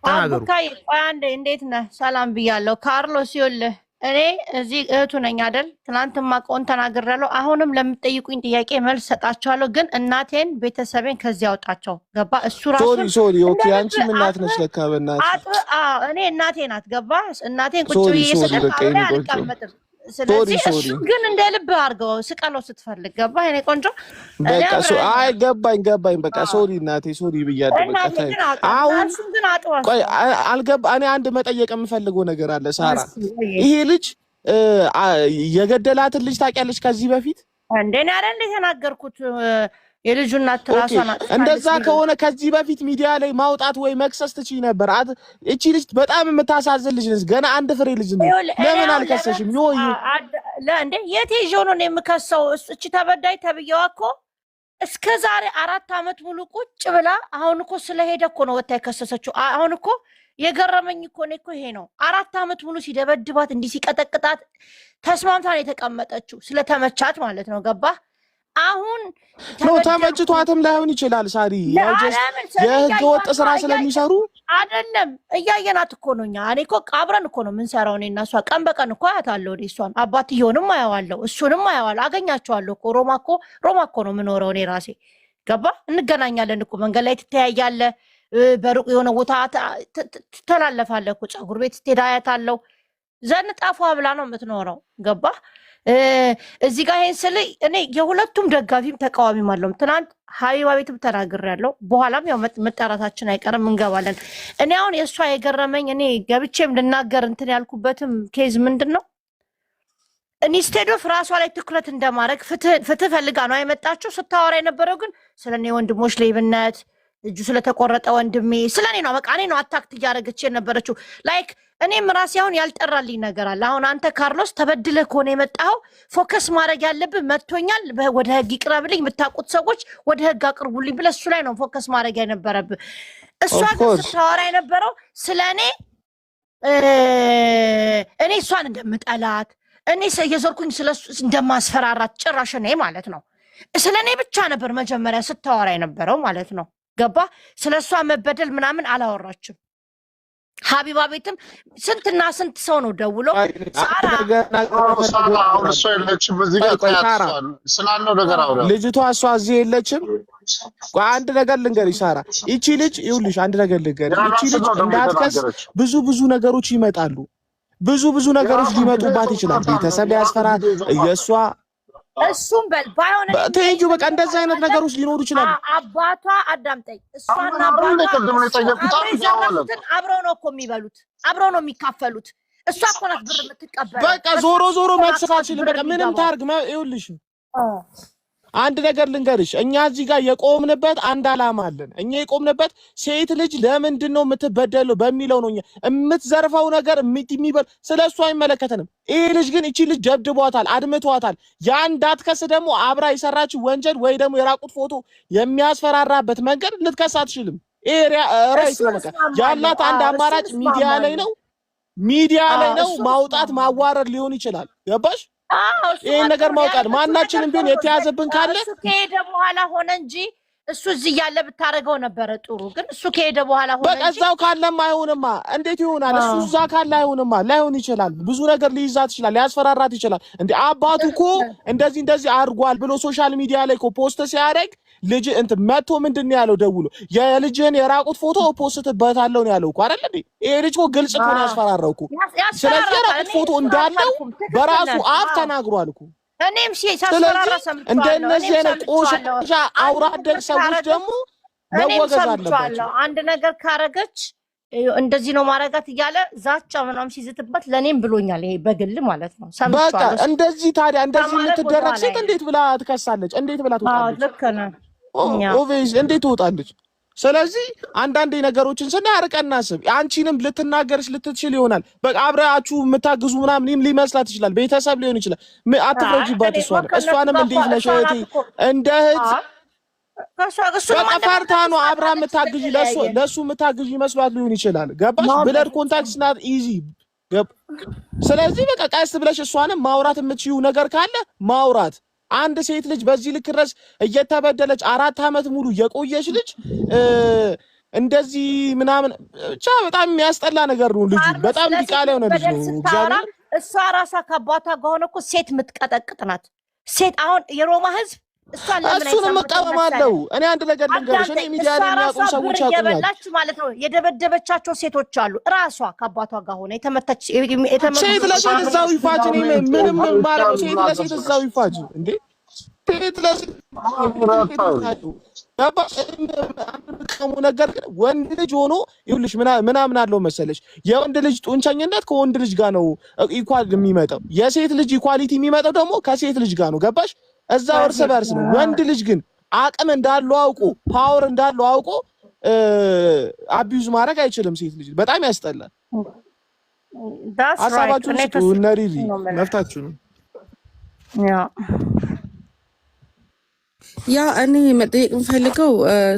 ተናገሩ። አቡካይ አንዴ እንዴት ነህ? ሰላም ብያለሁ። ካርሎስ ይኸውልህ እኔ እዚህ እህቱ ነኝ አይደል? ትናንትም ማቆን ተናግሬያለሁ። አሁንም ለምትጠይቁኝ ጥያቄ መልስ ሰጣቸዋለሁ። ግን እናቴን ቤተሰቤን ከዚህ ያውጣቸው። ገባ? እሱ ራሱ ሶሪ ኦኬ። አንቺ ምን እናት ነሽ ለካ በእናትህ። እኔ እናቴ ናት። ገባ? እናቴን ቁጭ ብዬ ሰጠቃው ላይ አልቀመጥም። ስለዚህ እሱ ግን እንደ ልብ አድርገው ስቀለው ስትፈልግ። ገባ? እኔ ቆንጆ በቃ አይ ገባኝ። በቃ ሶሪ እናቴ ሶሪ ብያለሁ። በቃ ታይ አሁን ቆይ እኔ አንድ መጠየቅ የምፈልገው ነገር አለ ሳራ። ይሄ ልጅ የገደላትን ልጅ ታውቂያለሽ ከዚህ በፊት? እንደኔ አይደል የተናገርኩት የልጁ እናት ራሷ ናት። እንደዛ ከሆነ ከዚህ በፊት ሚዲያ ላይ ማውጣት ወይ መክሰስ ትችይ ነበር። እቺ ልጅ በጣም የምታሳዝን ልጅ ነች። ገና አንድ ፍሬ ልጅ ነው። ለምን አልከሰሽም? እንዴ የት ይዤው ነው የምከሰው? እቺ ተበዳይ ተብዬዋ እኮ እስከ ዛሬ 4 ዓመት ሙሉ ቁጭ ብላ አሁን እኮ ስለሄደ እኮ ነው ወታ የከሰሰችው። አሁን እኮ የገረመኝ እኮ ነው እኮ ይሄ ነው። 4 ዓመት ሙሉ ሲደበድባት እንዲህ ሲቀጠቅጣት ተስማምታ ነው የተቀመጠችው። ስለተመቻት ማለት ነው። ገባ? አሁን ነው ተመችቷትም ላይሆን ይችላል። ሳሪ ያው የህገ ወጥ ስራ ስለሚሰሩ አይደለም። እያየናት እኮ ነው። እኔ እኮ አብረን እኮ ነው የምንሰራው። እኔ እና እሷ ቀን በቀን እኮ አያታለሁ። እሷን አባትየውንም አየዋለሁ፣ እሱንም አየዋለሁ፣ አገኛቸዋለሁ እኮ ሮማ እኮ ነው የምኖረው እኔ ራሴ። ገባ? እንገናኛለን እኮ መንገድ ላይ ትተያያለህ፣ በሩቅ የሆነ ቦታ ትተላለፋለህ እኮ ፀጉር ቤት ስትሄድ አያታለሁ። ዘንጣፏ ብላ ነው የምትኖረው። ገባ? እዚህ ጋር ይሄን ስል እኔ የሁለቱም ደጋፊም ተቃዋሚም አለውም። ትናንት ሀቢባ ቤትም ተናግሬያለሁ። በኋላም ያው መጠራታችን አይቀርም እንገባለን። እኔ አሁን የእሷ የገረመኝ እኔ ገብቼም ልናገር እንትን ያልኩበትም ኬዝ ምንድን ነው ኢንስቴድ ኦፍ ራሷ ላይ ትኩረት እንደማድረግ ፍትህ ፈልጋ ነው የመጣችው። ስታወራ የነበረው ግን ስለ እኔ ወንድሞች ሌብነት፣ እጁ ስለተቆረጠ ወንድሜ ስለ እኔ ነው። በቃ እኔ ነው አታክት እያደረገች የነበረችው። ላይክ እኔም ራሴ አሁን ያልጠራልኝ ነገር አለ። አሁን አንተ ካርሎስ ተበድለህ ከሆነ የመጣኸው ፎከስ ማድረግ ያለብህ መጥቶኛል፣ ወደ ህግ ይቅረብልኝ፣ የምታውቁት ሰዎች ወደ ህግ አቅርቡልኝ ብለህ እሱ ላይ ነው ፎከስ ማድረግ የነበረብህ። እሷ ግን ስታወራ የነበረው ስለ እኔ እሷን እንደምጠላት እኔ የዞርኩኝ ስለሱ እንደማስፈራራት ጭራሽ እኔ ማለት ነው ስለ እኔ ብቻ ነበር መጀመሪያ ስታወራ የነበረው ማለት ነው። ገባ? ስለ እሷ መበደል ምናምን አላወራችም። ሀቢባ ቤትም ስንትና ስንት ሰው ነው ደውሎ ልጅቷ እሷ እዚህ የለችም። አንድ ነገር ልንገርሽ ሳራ፣ ይቺ ልጅ ይኸውልሽ፣ አንድ ነገር ልንገርሽ፣ ይቺ ልጅ እንዳትከስ ብዙ ነገሮች ይመጣሉ። ብዙ ነገሮች ሊመጡባት ይችላል። ቤተሰብ ያስፈራል። የእሷ እሱም በል ባይሆን ተይጁ በቃ እንደዚህ አይነት ነገሮች ሊኖሩ ይችላል። አባቷ አዳምጠኝ፣ እሷና አባቷ አብረው ነው እኮ የሚበሉት፣ አብረው ነው የሚካፈሉት። እሷ እኮ ናት ብር የምትቀበለው። በቃ ዞሮ መክሰስ አልችልም። በቃ ምንም ታርግ። ይኸውልሽ አንድ ነገር ልንገርሽ፣ እኛ እዚህ ጋር የቆምንበት አንድ አላማ አለን። እኛ የቆምንበት ሴት ልጅ ለምንድን ነው የምትበደለው በሚለው ነው። እኛ የምትዘርፈው ነገር የሚበል ስለሱ አይመለከተንም። ይሄ ልጅ ግን እቺ ልጅ ደብድቧታል፣ አድምቷታል። ያ እንዳትከስ ደግሞ አብራ የሰራችው ወንጀል ወይ ደግሞ የራቁት ፎቶ የሚያስፈራራበት መንገድ ልትከስ አትችልም። ይሄ ራይት ነው። ያላት አንድ አማራጭ ሚዲያ ላይ ነው። ሚዲያ ላይ ነው ማውጣት ማዋረድ ሊሆን ይችላል። ገባሽ? ይሄን ነገር ማውጣት ማናችንም ቢሆን የተያዘብን ካለ እሱ ከሄደ በኋላ ሆነ እንጂ እሱ እዚህ ያለ ብታረገው ነበረ ጥሩ። ግን እሱ ከሄደ በኋላ ሆነ በቃ እዛው ካለም አይሆንማ። እንዴት ይሆናል? እሱ እዛ ካለ አይሆንማ። ላይሆን ይችላል። ብዙ ነገር ሊይዛት ይችላል፣ ሊያስፈራራት ይችላል። እንዴ አባቱ እኮ እንደዚህ አድርጓል ብሎ ሶሻል ሚዲያ ላይ እኮ ፖስት ሲያደርግ ልጅ እንትን መጥቶ ምንድን ነው ያለው? ደውሎ የልጅህን የራቁት ፎቶ ፖስትበታለሁ ነው ያለው እኮ አይደል እንዴ? ይሄ ልጅ እኮ ግልጽ እኮ ነው ያስፈራራው እኮ። ስለዚህ የራቁት ፎቶ እንዳለው በራሱ አፍ ተናግሯል እኮ። እኔም ሲያስፈራራ ሰምቻለሁ። እንደነዚህ አይነት ቆሻሻ አውራደግ ሰዎች ደግሞ መወገዝ አለባቸው። አንድ ነገር ካረገች እንደዚህ ነው ማረጋት እያለ ዛቻ ምናምን ሲዝትበት ለኔም ብሎኛል። ይሄ በግል ማለት ነው ሰምቻለሁ። በቃ እንደዚህ ታዲያ እንደዚህ የምትደረግ ሴት እንዴት ብላ ትከሳለች? እንዴት ብላ ትወጣለች? ልክ ነህ። ኦቬስ እንዴት ትወጣለች? ስለዚህ አንዳንዴ ነገሮችን ስናርቀን እናስብ። አንቺንም ልትናገርሽ ልትችል ይሆናል። በቃ አብራችሁ የምታግዙ ምናምን ሊመስላት ይችላል። ቤተሰብ ሊሆን ይችላል። አትፍረጂባት። እሷንም እንዴት ነሽ እህቴ እንደ እህት በቃ ፈርታ ነው አብራ የምታግዢ ለእሱ የምታግዢ መስሏት ሊሆን ይችላል። ገባሽ? ብለድ ኮንታክት ናት ኢዚ። ስለዚህ በቃ ቀስ ብለሽ እሷንም ማውራት የምትችይው ነገር ካለ ማውራት። አንድ ሴት ልጅ በዚህ ልክ ድረስ እየተበደለች 4 ዓመት ሙሉ የቆየች ልጅ እንደዚህ ምናምን ብቻ በጣም የሚያስጠላ ነገር ነው። ልጁ በጣም ዲቃላ የሆነ ልጅ ነው። እግዚአብሔር እሷ ራሷ ከአባቷ ጋር ሆነ እኮ ሴት የምትቀጠቅጥ ናት። ሴት አሁን የሮማ ህዝብ እሱንም እቃወማለሁ። እኔ አንድ ነገር ልንገርሽ፣ እኔ ሚዲያ ላይ የሚያውቁ ሰዎች ያቁኛል ማለት ነው። የደበደበቻቸው ሴቶች አሉ። ራሷ ከአባቷ ጋር ሆነ የተመታች ሴት ለሴት እዛው ይፋጅ። እኔ ምንም ማለት ነው። ሴት ለሴት እዛው ይፋጅ እንዴ! ሴት ለሴት ነገር ግን ወንድ ልጅ ሆኖ ይኸውልሽ ምናምን አለው መሰለሽ፣ የወንድ ልጅ ጡንቸኝነት ከወንድ ልጅ ጋር ነው ኢኳል የሚመጣው። የሴት ልጅ ኢኳሊቲ የሚመጣው ደግሞ ከሴት ልጅ ጋር ነው። ገባሽ? እዛ እርስ በርስ ነው። ወንድ ልጅ ግን አቅም እንዳለው አውቆ ፓወር እንዳለው አውቆ አቢዩዝ ማድረግ አይችልም። ሴት ልጅ በጣም ያስጠላል። ሀሳባችሁን ስጡ። እነ ሪሪ መፍታችሁ ነው። ያ እኔ መጠየቅ የምፈልገው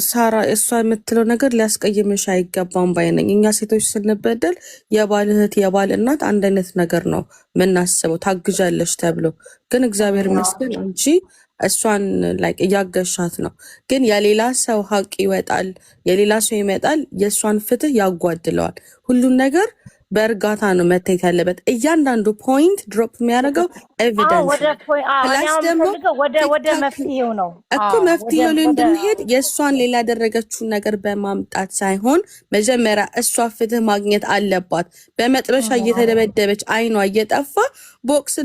ሳራ እሷ የምትለው ነገር ሊያስቀይምሽ አይገባም ባይ ነኝ። እኛ ሴቶች ስንበደል የባል እህት የባል እናት አንድ አይነት ነገር ነው የምናስበው፣ ታግዣለሽ ተብሎ። ግን እግዚአብሔር ይመስገን አንቺ እሷን ላይክ እያገሻት ነው። ግን የሌላ ሰው ሀቅ ይወጣል፣ የሌላ ሰው ይመጣል፣ የእሷን ፍትህ ያጓድለዋል። ሁሉን ነገር በእርጋታ ነው መታየት ያለበት። እያንዳንዱ ፖይንት ድሮፕ የሚያደርገው ኤቪደንስ ፕላስ ደግሞ ወደ መፍትሄው ነው እኮ መፍትሄው ላይ እንድንሄድ የእሷን ሌላ ያደረገችውን ነገር በማምጣት ሳይሆን መጀመሪያ እሷ ፍትህ ማግኘት አለባት። በመጥበሻ እየተደበደበች አይኗ እየጠፋ ቦክስ